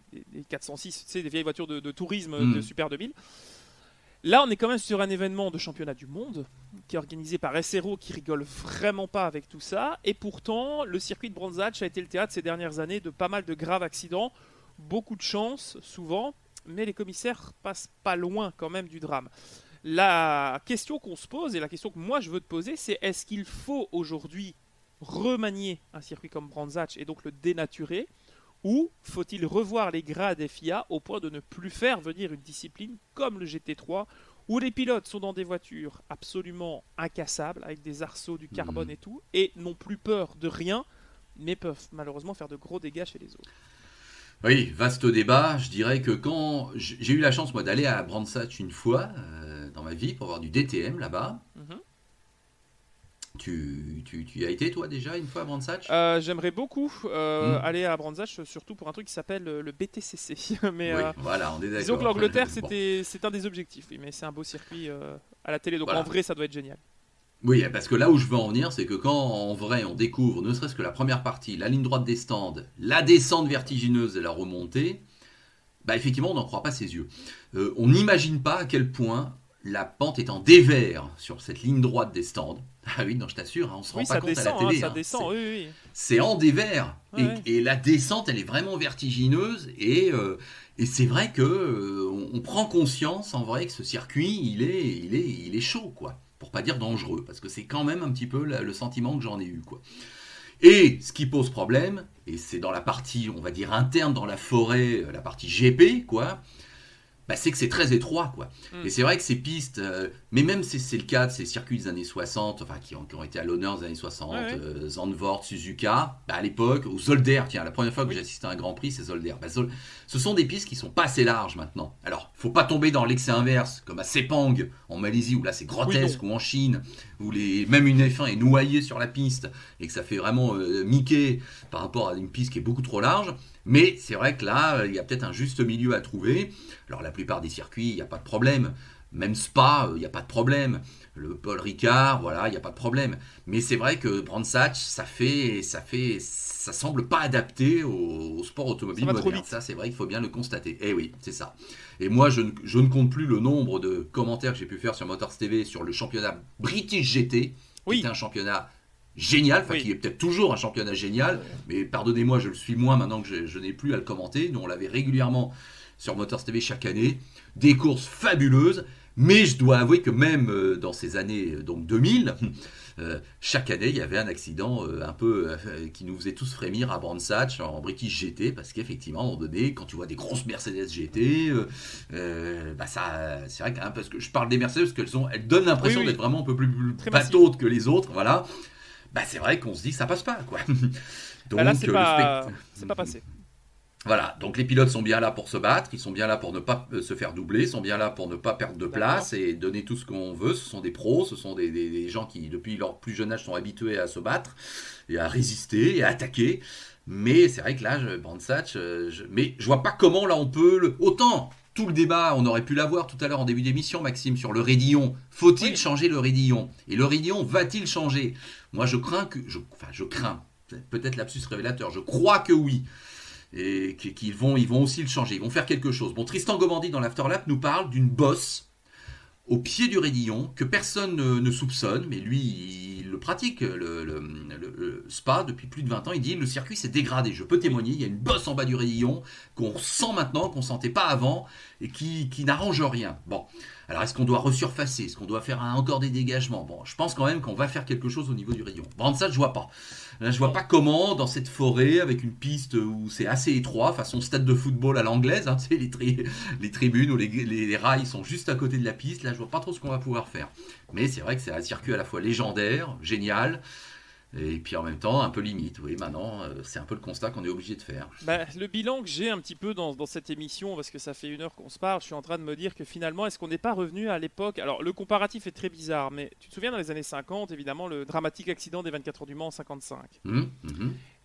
Speaker 2: 406, tu sais, des vieilles voitures de tourisme de Super 2000. Là, on est quand même sur un événement de championnat du monde qui est organisé par SRO qui rigole vraiment pas avec tout ça. Et pourtant, le circuit de Brands Hatch a été le théâtre ces dernières années de pas mal de graves accidents. Beaucoup de chance, souvent. mais les commissaires passent pas loin quand même du drame. La question qu'on se pose, et la question que moi je veux te poser, c'est est-ce qu'il faut aujourd'hui remanier un circuit comme Brands Hatch et donc le dénaturer, ou faut-il revoir les grades FIA au point de ne plus faire venir une discipline comme le GT3, où les pilotes sont dans des voitures absolument incassables, avec des arceaux, du carbone et tout, et n'ont plus peur de rien, mais peuvent malheureusement faire de gros dégâts chez les autres.
Speaker 1: Oui, vaste débat. Je dirais que quand j'ai eu la chance moi d'aller à Brands Hatch une fois dans ma vie pour voir du DTM là-bas.
Speaker 2: Mhm.
Speaker 1: Tu y as été toi déjà une fois à Brands Hatch?
Speaker 2: J'aimerais beaucoup
Speaker 1: Hmm.
Speaker 2: aller à Brands Hatch, surtout pour un truc qui s'appelle le BTCC. Mais
Speaker 1: Oui, voilà, on est
Speaker 2: disons que
Speaker 1: d'accord.
Speaker 2: l'Angleterre,
Speaker 1: Bon.
Speaker 2: c'est un des objectifs, oui, mais c'est un beau circuit à la télé, donc en
Speaker 1: Voilà.
Speaker 2: vrai, ça doit être génial.
Speaker 1: Oui, parce que là où je veux en venir, c'est que quand en vrai on découvre, ne serait-ce que la première partie, la ligne droite des stands, la descente vertigineuse et la remontée, bah effectivement on n'en croit pas ses yeux. On n'imagine pas à quel point la pente est en dévers sur cette ligne droite des stands. Ah oui, non, je t'assure, hein, on se rend
Speaker 2: Oui,
Speaker 1: pas
Speaker 2: ça
Speaker 1: compte à la
Speaker 2: descend, hein,
Speaker 1: télé.
Speaker 2: ça
Speaker 1: Hein.
Speaker 2: descend, oui, oui.
Speaker 1: C'est en dévers.
Speaker 2: Ouais, ouais.
Speaker 1: Et la descente, elle est vraiment vertigineuse. Et c'est vrai que on prend conscience en vrai que ce circuit, il est chaud, quoi. Pour pas dire dangereux, parce que c'est quand même un petit peu le sentiment que j'en ai eu, quoi. Et ce qui pose problème, et c'est dans la partie, on va dire, interne dans la forêt, la partie GP, quoi, bah, c'est que c'est très étroit, quoi.
Speaker 2: Hmm.
Speaker 1: Et c'est vrai que ces pistes, mais même c'est le cas de ces circuits des années 60, enfin qui ont été à l'honneur des années 60,
Speaker 2: Ouais, ouais.
Speaker 1: Zandvoort, Suzuka, bah, à l'époque, ou Zolder, tiens, la première fois que
Speaker 2: Oui.
Speaker 1: j'ai assisté à un Grand Prix, c'est Zolder. Bah, ce sont des pistes qui sont pas assez larges maintenant. Alors, faut pas tomber dans l'excès inverse, comme à Sepang, en Malaisie, où là c'est
Speaker 2: Oui, non.
Speaker 1: grotesque, ou en Chine, où même une F1 est noyée sur la piste, et que ça fait vraiment Mickey par rapport à une piste qui est beaucoup trop large. Mais c'est vrai que là, il y a peut-être un juste milieu à trouver. Alors la plupart des circuits, il n'y a pas de problème. Même Spa, il n'y a pas de problème. Le Paul Ricard, voilà, il n'y a pas de problème. Mais c'est vrai que Brands Hatch, ça semble pas adapté au sport
Speaker 2: Ça
Speaker 1: automobile
Speaker 2: va trop
Speaker 1: moderne.
Speaker 2: vite.
Speaker 1: Ça, c'est vrai qu'il faut bien le constater. Eh oui, c'est ça. Et moi, je ne compte plus le nombre de commentaires que j'ai pu faire sur Motors TV sur le championnat British GT, qui était
Speaker 2: Oui,
Speaker 1: un championnat génial, enfin
Speaker 2: oui.
Speaker 1: qui est peut-être toujours un championnat génial, mais pardonnez-moi, je le suis moins maintenant que je n'ai plus à le commenter. Nous, on l'avait régulièrement sur Motors TV chaque année. Des courses fabuleuses, mais je dois avouer que même dans ces années donc 2000, chaque année, il y avait un accident un peu qui nous faisait tous frémir à Brands Hatch en British GT, parce qu'effectivement, à un moment donné, quand tu vois des grosses Mercedes GT, bah ça, c'est vrai que, hein, parce que je parle des Mercedes parce elles donnent
Speaker 2: Oui,
Speaker 1: l'impression
Speaker 2: oui.
Speaker 1: d'être vraiment un peu plus
Speaker 2: Très massif.
Speaker 1: pataudes que les autres, voilà. Bah c'est vrai qu'on se dit que ça passe pas, quoi.
Speaker 2: Bah là,
Speaker 1: Donc le spectacle.
Speaker 2: c'est pas passé.
Speaker 1: Voilà, donc les pilotes sont bien là pour se battre, ils sont bien là pour ne pas se faire doubler, ils sont bien là pour ne pas perdre de
Speaker 2: D'accord.
Speaker 1: place et donner tout ce qu'on veut. Ce sont des pros, ce sont des gens qui, depuis leur plus jeune âge, sont habitués à se battre et à résister et à attaquer. Mais c'est vrai que là, Brands Hatch, mais je vois pas comment là on peut autant. Tout le débat, on aurait pu l'avoir tout à l'heure en début d'émission, Maxime, sur le raidillon. Faut-il
Speaker 2: Oui.
Speaker 1: changer le raidillon? Et le raidillon va-t-il changer? Moi, je crains que, enfin, je crains. Peut-être lapsus révélateur. Je crois que oui et ils vont aussi le changer, ils vont faire quelque chose. Bon, Tristan Gomandi dans l'Afterlap nous parle d'une bosse au pied du raidillon que personne ne soupçonne, mais lui il le pratique, le spa depuis plus de 20 ans. Il dit le circuit s'est dégradé, je peux
Speaker 2: Oui.
Speaker 1: témoigner, il y a une bosse en bas du raidillon qu'on sent maintenant, qu'on sentait pas avant et qui n'arrange rien. Bon, alors est-ce qu'on doit resurfacer, est-ce qu'on doit faire encore des dégagements? Bon, je pense quand même qu'on va faire quelque chose au niveau du raidillon. Bon, ça je vois pas. Là, je vois
Speaker 2: Non.
Speaker 1: pas comment, dans cette forêt, avec une piste où c'est assez étroit, façon stade de football à l'anglaise, hein, tu sais, les tribunes ou les rails sont juste à côté de la piste, là je vois pas trop ce qu'on va pouvoir faire. Mais c'est vrai que c'est un circuit à la fois légendaire, génial, et puis en même temps un peu limite. Oui, maintenant, c'est un peu le constat qu'on est obligé de faire.
Speaker 2: Bah, le bilan que j'ai un petit peu dans cette émission, parce que ça fait 1 heure qu'on se parle, je suis en train de me dire que finalement, est-ce qu'on n'est pas revenu à l'époque. Alors, le comparatif est très bizarre, mais tu te souviens dans les années 50, évidemment, le dramatique accident des 24 heures du Mans en 55.
Speaker 1: Mhm.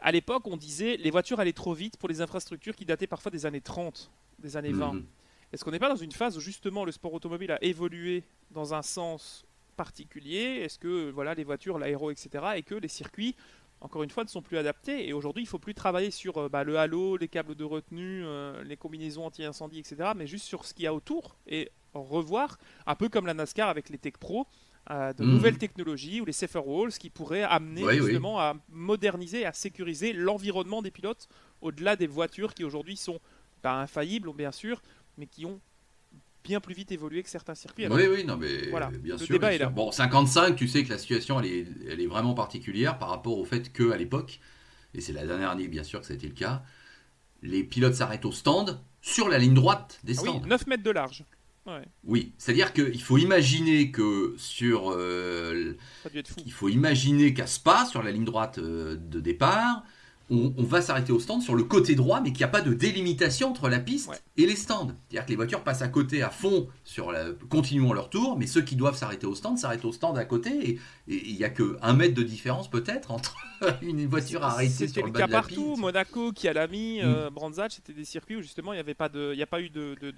Speaker 2: À l'époque, on disait les voitures allaient trop vite pour les infrastructures qui dataient parfois des années 30, des années 20.
Speaker 1: Mhm.
Speaker 2: Est-ce qu'on n'est pas dans une phase où justement le sport automobile a évolué dans un sens particulier? Est-ce que voilà les voitures, l'aéro, etc. et que les circuits, encore une fois, ne sont plus adaptés et aujourd'hui il ne faut plus travailler sur le halo, les câbles de retenue, les combinaisons anti-incendie, etc. mais juste sur ce qu'il y a autour et revoir, un peu comme la NASCAR avec les Tech Pro, de nouvelles
Speaker 1: Mhm.
Speaker 2: technologies ou les safer walls qui pourraient amener
Speaker 1: Oui, oui.
Speaker 2: justement à moderniser, à sécuriser l'environnement des pilotes au-delà des voitures qui aujourd'hui sont pas infaillibles, bien sûr, mais qui ont bien plus vite évolué que certains circuits. Alors,
Speaker 1: Oui, non, mais
Speaker 2: voilà,
Speaker 1: bien
Speaker 2: le
Speaker 1: sûr.
Speaker 2: débat
Speaker 1: Bien
Speaker 2: est
Speaker 1: sûr.
Speaker 2: là.
Speaker 1: Bon, 55, tu sais que la situation, elle est vraiment particulière par rapport au fait qu'à l'époque, et c'est la dernière année, bien sûr, que ça a été le cas, les pilotes s'arrêtent au stand, sur la ligne droite des
Speaker 2: Ah oui,
Speaker 1: stands.
Speaker 2: 9 mètres de large. Ouais,
Speaker 1: Oui, c'est-à-dire qu'il faut imaginer que
Speaker 2: ça a dû être fou.
Speaker 1: il faut imaginer qu'à Spa, sur la ligne droite de départ, on va s'arrêter au stand sur le côté droit, mais qu'il n'y a pas de délimitation entre la
Speaker 2: Ouais.
Speaker 1: piste et les stands. C'est-à-dire que les voitures passent à côté à fond, continuant leur tour, mais ceux qui doivent s'arrêter au stand s'arrêtent au stand à côté, et il n'y a que 1 mètre de différence peut-être entre une voiture arrêtée
Speaker 2: C'était
Speaker 1: sur
Speaker 2: le
Speaker 1: le bas
Speaker 2: cas
Speaker 1: de la
Speaker 2: partout.
Speaker 1: piste.
Speaker 2: Monaco, Kyalami,
Speaker 1: Hmm.
Speaker 2: Brandzat, c'était des circuits où justement il n'y avait pas de, il y a pas eu
Speaker 1: Il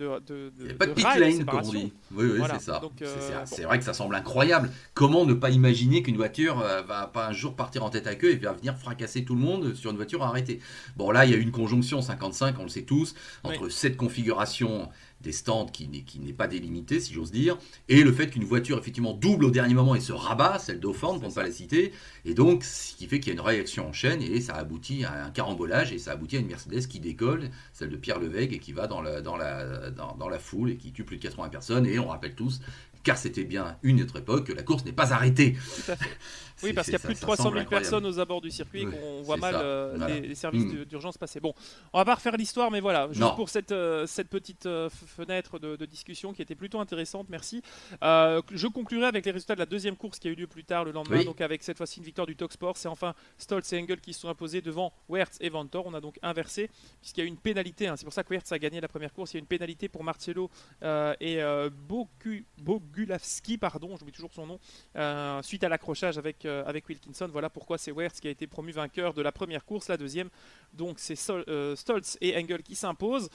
Speaker 1: n'y a pas de pit
Speaker 2: rail de
Speaker 1: lane, comme on
Speaker 2: séparation.
Speaker 1: dit. Oui,
Speaker 2: Voilà.
Speaker 1: c'est ça.
Speaker 2: Donc,
Speaker 1: C'est vrai que ça semble incroyable. Comment ne pas imaginer qu'une voiture va pas un jour partir en tête à queue et va venir fracasser tout le monde sur une voiture arrêtée. Bon, là, il y a eu une conjonction 55, on le sait tous, entre cette configuration des stands qui n'est pas délimitée, si j'ose dire, et le fait qu'une voiture, effectivement, double au dernier moment et se rabat, celle d'Offord, pour ne pas la citer, et donc, ce qui fait qu'il y a une réaction en chaîne, et ça aboutit à un carambolage, et ça aboutit à une Mercedes qui décolle, celle de Pierre Levègue, et qui va dans la foule, et qui tue plus de 80 personnes, et on rappelle tous, car c'était bien une autre époque, que la course n'est pas arrêtée.
Speaker 2: tout à fait. Oui, parce qu'il y a plus de 300 000 personnes aux abords du circuit,
Speaker 1: Oui,
Speaker 2: qu'on voit
Speaker 1: c'est
Speaker 2: mal
Speaker 1: ça. Voilà.
Speaker 2: les services d'urgence passer. Bon, on va pas refaire l'histoire, mais voilà, juste
Speaker 1: Non.
Speaker 2: pour cette petite fenêtre de discussion qui était plutôt intéressante, merci. Je conclurai avec les résultats de la deuxième course qui a eu lieu plus tard le lendemain,
Speaker 1: Oui.
Speaker 2: donc avec cette fois-ci une victoire du Talksport. C'est enfin Stolz et Engel qui se sont imposés devant Wertz et Vanthoor. On a donc inversé, puisqu'il y a eu une pénalité, hein. C'est pour ça que Wertz a gagné la première course. Il y a une pénalité pour Marcello et Bogulavski, pardon, j'oublie toujours son nom, suite à l'accrochage avec Wilkinson. Voilà pourquoi c'est Wertz qui a été promu vainqueur de la première course. La deuxième, donc c'est Stolz et Engel qui s'imposent.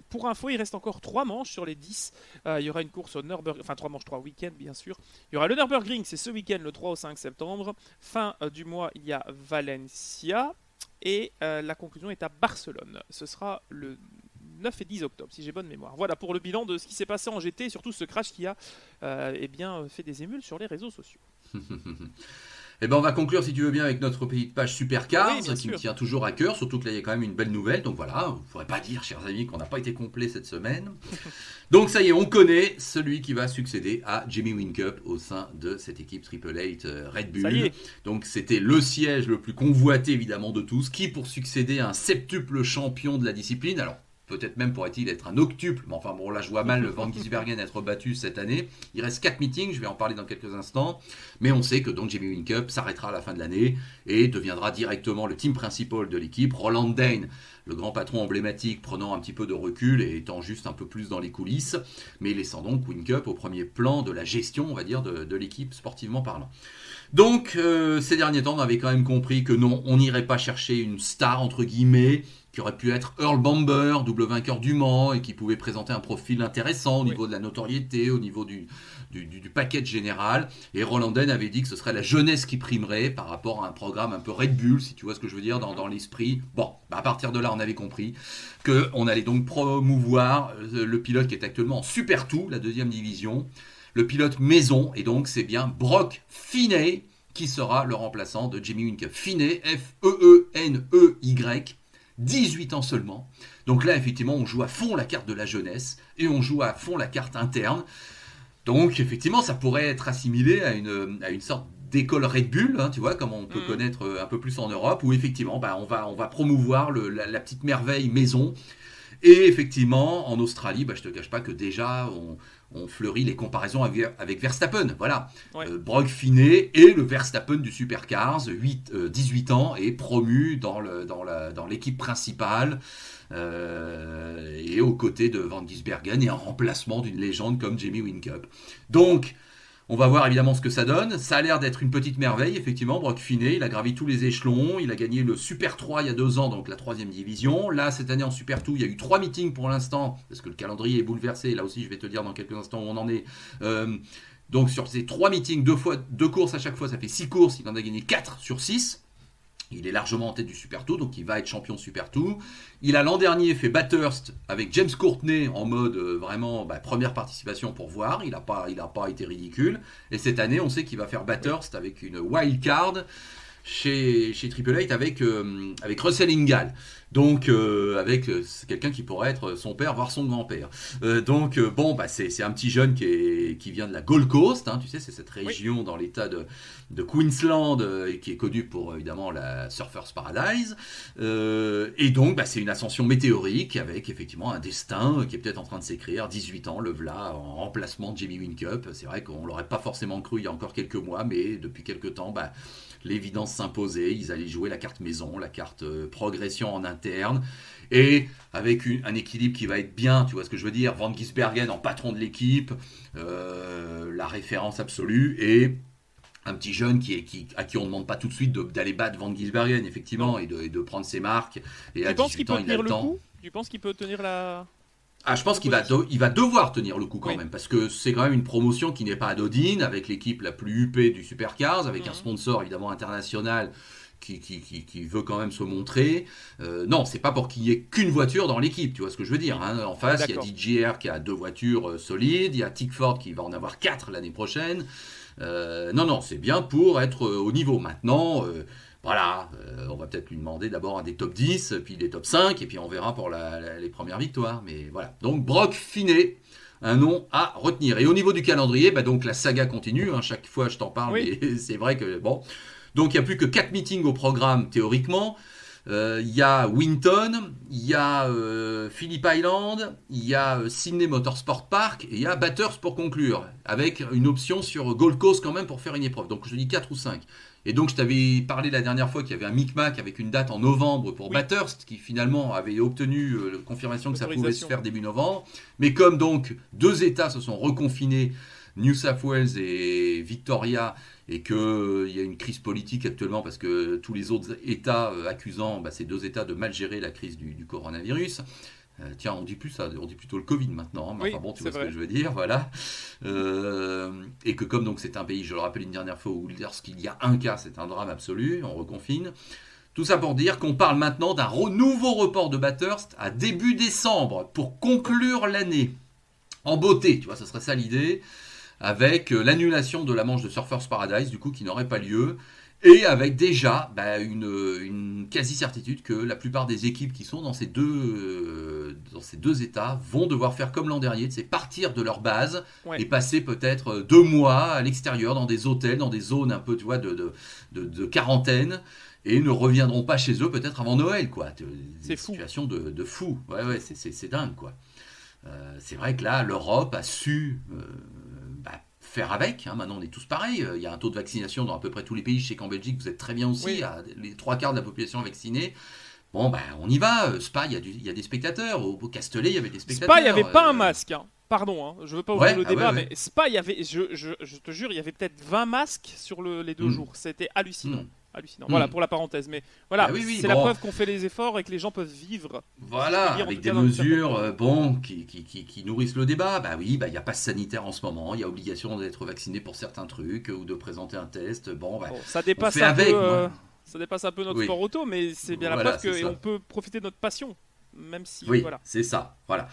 Speaker 2: Pour info, il reste encore 3 manches sur les 10. Il y aura une course au Nürburgring, enfin 3 manches, 3 week-ends bien sûr. Il y aura le Nürburgring, c'est ce week-end, le 3 au 5 septembre. Fin du mois, il y a Valencia. Et la conclusion est à Barcelone. Ce sera le 9 et 10 octobre, si j'ai bonne mémoire. Voilà pour le bilan de ce qui s'est passé en GT, et surtout ce crash qui a fait des émules sur les réseaux sociaux.
Speaker 1: Eh ben on va conclure, si tu veux bien, avec notre petite page Supercars,
Speaker 2: Oui, bien
Speaker 1: qui me
Speaker 2: sûr.
Speaker 1: tient toujours à cœur, surtout que là il y a quand même une belle nouvelle. Donc voilà, vous ne pourrez pas dire, chers amis, qu'on n'a pas été complet cette semaine. Donc ça y est, on connaît celui qui va succéder à Jamie Whincup au sein de cette équipe Triple Eight Red Bull.
Speaker 2: Ça y est.
Speaker 1: Donc c'était le siège le plus convoité évidemment de tous, qui pour succéder à un septuple champion de la discipline, alors peut-être même pourrait-il être un octuple, mais enfin bon, là je vois mal Van Gisbergen être battu cette année. Il reste 4 meetings, je vais en parler dans quelques instants, mais on sait que donc Jamie Whincup s'arrêtera à la fin de l'année et deviendra directement le team principal de l'équipe. Roland Dane, le grand patron emblématique, prenant un petit peu de recul et étant juste un peu plus dans les coulisses, mais laissant donc Whincup au premier plan de la gestion, on va dire, de l'équipe sportivement parlant. Donc, ces derniers temps, on avait quand même compris que non, on n'irait pas chercher une star, entre guillemets, qui aurait pu être Earl Bamber, double vainqueur du Mans, et qui pouvait présenter un profil intéressant au niveau de la notoriété, au niveau du package général. Et Roland Dane avait dit que ce serait la jeunesse qui primerait par rapport à un programme un peu Red Bull, si tu vois ce que je veux dire, dans l'esprit. Bon, à partir de là, on avait compris qu'on allait donc promouvoir le pilote qui est actuellement en Super 2, la deuxième division, le pilote maison, et donc c'est bien Brock Finney qui sera le remplaçant de Jamie Whincup. Finney, F-E-E-N-E-Y, 18 ans seulement. Donc là, effectivement, on joue à fond la carte de la jeunesse et on joue à fond la carte interne. Donc, effectivement, ça pourrait être assimilé à une sorte d'école Red Bull, hein, tu vois, comme on peut connaître un peu plus en Europe, où effectivement, on va promouvoir la petite merveille maison. Et effectivement, en Australie, je te cache pas que déjà, on fleurit les comparaisons avec Verstappen. Voilà.
Speaker 2: Ouais.
Speaker 1: Brock Finney est le Verstappen du Supercars, 18 ans, et promu dans l'équipe principale, et aux côtés de Van Gisbergen, et en remplacement d'une légende comme Jamie Whincup. Donc, on va voir évidemment ce que ça donne. Ça a l'air d'être une petite merveille, effectivement. Brock Finney, il a gravi tous les échelons. Il a gagné le Super 3 il y a 2 ans, donc la 3e division. Là, cette année en Super 2, il y a eu 3 meetings pour l'instant, parce que le calendrier est bouleversé. Là aussi, je vais te dire dans quelques instants où on en est. Donc sur ces 3 meetings, 2 courses à chaque fois, ça fait 6 courses. Il en a gagné 4 sur 6. Il est largement en tête du Super 2, donc il va être champion Super 2. Il a l'an dernier fait Bathurst avec James Courtney en mode vraiment première participation pour voir. Il n'a pas été ridicule. Et cette année, on sait qu'il va faire Bathurst avec une wild card. chez Triple Eight avec Russell Ingall. Donc, c'est quelqu'un qui pourrait être son père, voire son grand-père. Bon, bah, c'est un petit jeune qui vient de la Gold Coast, hein, tu sais, c'est cette région dans l'état de Queensland et qui est connue pour, évidemment, la Surfers Paradise. Et donc, bah, c'est une ascension météorique avec, effectivement, un destin qui est peut-être en train de s'écrire. 18 ans, le v'là, en remplacement de Jamie Whincup. C'est vrai qu'on l'aurait pas forcément cru il y a encore quelques mois, mais depuis quelques temps, bah, l'évidence s'imposait, ils allaient jouer la carte maison, la carte progression en interne, et avec un équilibre qui va être bien, tu vois ce que je veux dire, Van Gisbergen en patron de l'équipe, la référence absolue, et un petit jeune à qui on ne demande pas tout de suite d'aller battre Van Gisbergen, effectivement, et de prendre ses marques, et à 18 ans, il a le temps.
Speaker 2: Tu penses qu'il peut tenir la...
Speaker 1: Ah, je pense qu'il va devoir tenir le coup quand même, parce que c'est quand même une promotion qui n'est pas anodine, avec l'équipe la plus huppée du Supercars, avec un sponsor évidemment international qui veut quand même se montrer. Non, c'est pas pour qu'il y ait qu'une voiture dans l'équipe, tu vois ce que je veux dire. Hein. En face, il y a DJR qui a 2 voitures solides, il y a Tickford qui va en avoir 4 l'année prochaine. Non, c'est bien pour être au niveau. Maintenant... Voilà, on va peut-être lui demander d'abord un des top 10, puis des top 5, et puis on verra pour les premières victoires. Mais voilà. Donc Brock Finney, un nom à retenir. Et au niveau du calendrier, bah donc la saga continue. Hein, chaque fois je t'en parle, mais c'est vrai que bon. Donc il n'y a plus que 4 meetings au programme théoriquement. Il y a Winton, il y a Phillip Island, il y a Sydney Motorsport Park, et il y a Bathurst pour conclure, avec une option sur Gold Coast quand même pour faire une épreuve. Donc je dis 4 ou 5. Et donc je t'avais parlé la dernière fois qu'il y avait un micmac avec une date en novembre pour Bathurst, qui finalement avait obtenu confirmation que ça pouvait se faire début novembre. Mais comme donc 2 États se sont reconfinés, New South Wales et Victoria, et qu'il y a une crise politique actuellement parce que tous les autres États accusant ces 2 États de mal gérer la crise du coronavirus. Tiens, on dit plus ça, on dit plutôt le Covid maintenant, hein, mais enfin bon, tu vois ce que je veux dire, voilà. Et que comme donc c'est un pays, je le rappelle une dernière fois, où lorsqu'il y a un cas, c'est un drame absolu, on reconfine. Tout ça pour dire qu'on parle maintenant d'un nouveau report de Bathurst à début décembre pour conclure l'année. En beauté, tu vois, ce serait ça l'idée, avec l'annulation de la manche de Surfers Paradise, du coup, qui n'aurait pas lieu. Et avec déjà une quasi-certitude que la plupart des équipes qui sont dans ces deux états vont devoir faire comme l'an dernier, c'est partir de leur base et passer peut-être 2 mois à l'extérieur, dans des hôtels, dans des zones un peu, tu vois, de quarantaine, et ne reviendront pas chez eux peut-être avant Noël, quoi.
Speaker 2: C'est fou.
Speaker 1: Situation de fou. Ouais, c'est dingue, quoi. C'est vrai que là, l'Europe a su... faire avec, hein. Maintenant on est tous pareils, il y a un taux de vaccination dans à peu près tous les pays, je sais qu'en Belgique vous êtes très bien aussi, il y a les 3/4 de la population vaccinée. Bon on y va, Spa il y a des spectateurs, au Castellet il y avait des spectateurs.
Speaker 2: Spa il n'y avait pas un masque, hein. Pardon, hein. Je veux pas ouvrir le débat, mais Spa il y avait, je te jure, il y avait peut-être 20 masques sur les 2 jours, c'était hallucinant. Hallucinant. Voilà pour la parenthèse, mais voilà, c'est la preuve qu'on fait les efforts et que les gens peuvent vivre.
Speaker 1: Voilà, avec des mesures qui nourrissent le débat. Bah oui, il y a passe sanitaire en ce moment, il y a obligation d'être vacciné pour certains trucs ou de présenter un test.
Speaker 2: Ça dépasse ça dépasse un peu notre sport auto, mais c'est bien la preuve qu'on peut profiter de notre passion, même si
Speaker 1: c'est ça. Voilà.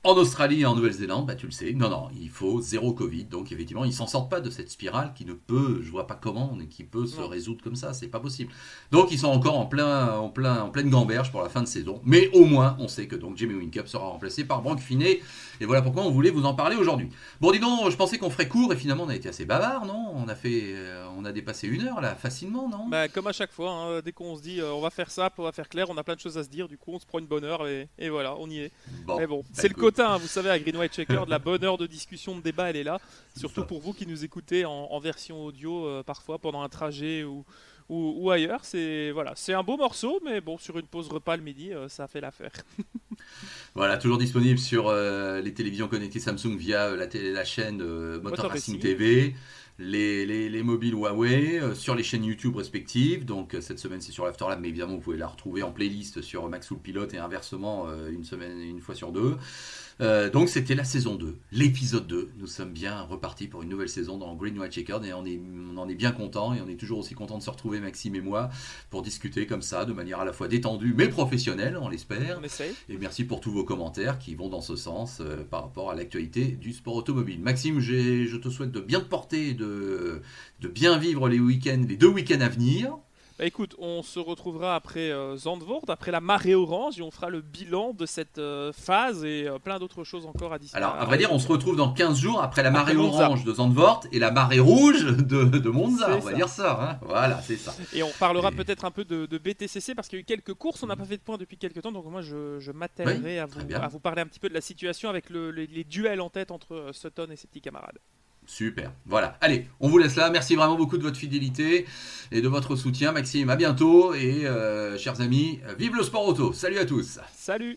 Speaker 1: En Australie et en Nouvelle-Zélande, tu le sais, non, il faut 0 Covid. Donc effectivement, ils s'en sortent pas de cette spirale qui ne peut, je vois pas comment, qui peut se résoudre comme ça, c'est pas possible. Donc ils sont encore en pleine gamberge pour la fin de saison. Mais au moins, on sait que donc Jamie Whincup sera remplacé par Brock Finney. Et voilà pourquoi on voulait vous en parler aujourd'hui. Bon, dis donc, je pensais qu'on ferait court et finalement on a été assez bavard, non ? On a dépassé 1 heure là, facilement, non ?
Speaker 2: Comme à chaque fois, hein, dès qu'on se dit on va faire ça, on va faire clair, on a plein de choses à se dire, du coup on se prend une bonne heure et voilà, on y est. Mais bon, c'est le quota, hein, vous savez, à Green White Checker, de la bonne heure de discussion, de débat, elle est là. Surtout pour vous qui nous écoutez en version audio parfois pendant un trajet ou ailleurs. C'est un beau morceau, mais bon, sur une pause repas le midi, ça fait l'affaire.
Speaker 1: Voilà, toujours disponible sur les télévisions connectées Samsung via la chaîne Motor Racing TV, les mobiles Huawei, sur les chaînes YouTube respectives. Donc cette semaine c'est sur l'Afterlab, mais évidemment vous pouvez la retrouver en playlist sur Maxoul Pilote et inversement une fois sur 2. Donc c'était la saison 2, l'épisode 2. Nous sommes bien repartis pour une nouvelle saison dans Green White Checkered et on en est bien content et on est toujours aussi content de se retrouver, Maxime et moi, pour discuter comme ça de manière à la fois détendue mais professionnelle, on l'espère.
Speaker 2: On essaye.
Speaker 1: Et merci pour tous vos commentaires qui vont dans ce sens par rapport à l'actualité du sport automobile. Maxime, je te souhaite de bien te porter et de bien vivre les 2 week-ends à venir.
Speaker 2: Bah écoute, on se retrouvera après Zandvoort, après la marée orange, et on fera le bilan de cette phase et plein d'autres choses encore
Speaker 1: Alors, à vrai dire, on se retrouve dans 15 jours après la
Speaker 2: après
Speaker 1: marée
Speaker 2: Monza.
Speaker 1: orange de Zandvoort et la marée rouge de Monza,
Speaker 2: C'est
Speaker 1: on va
Speaker 2: ça.
Speaker 1: dire ça. Hein. Voilà, c'est ça.
Speaker 2: Et on parlera
Speaker 1: Et-
Speaker 2: peut-être un peu de BTCC parce qu'il y a eu quelques courses, on n'a pas fait de points depuis quelques temps, donc moi je
Speaker 1: Oui,
Speaker 2: m'attellerai
Speaker 1: très
Speaker 2: à
Speaker 1: bien.
Speaker 2: vous parler un petit peu de la situation avec les duels en tête entre Sutton et ses petits camarades.
Speaker 1: Super. Voilà. Allez, on vous laisse là. Merci vraiment beaucoup de votre fidélité et de votre soutien, Maxime. À bientôt. Et chers amis, vive le sport auto. Salut à tous.
Speaker 2: Salut!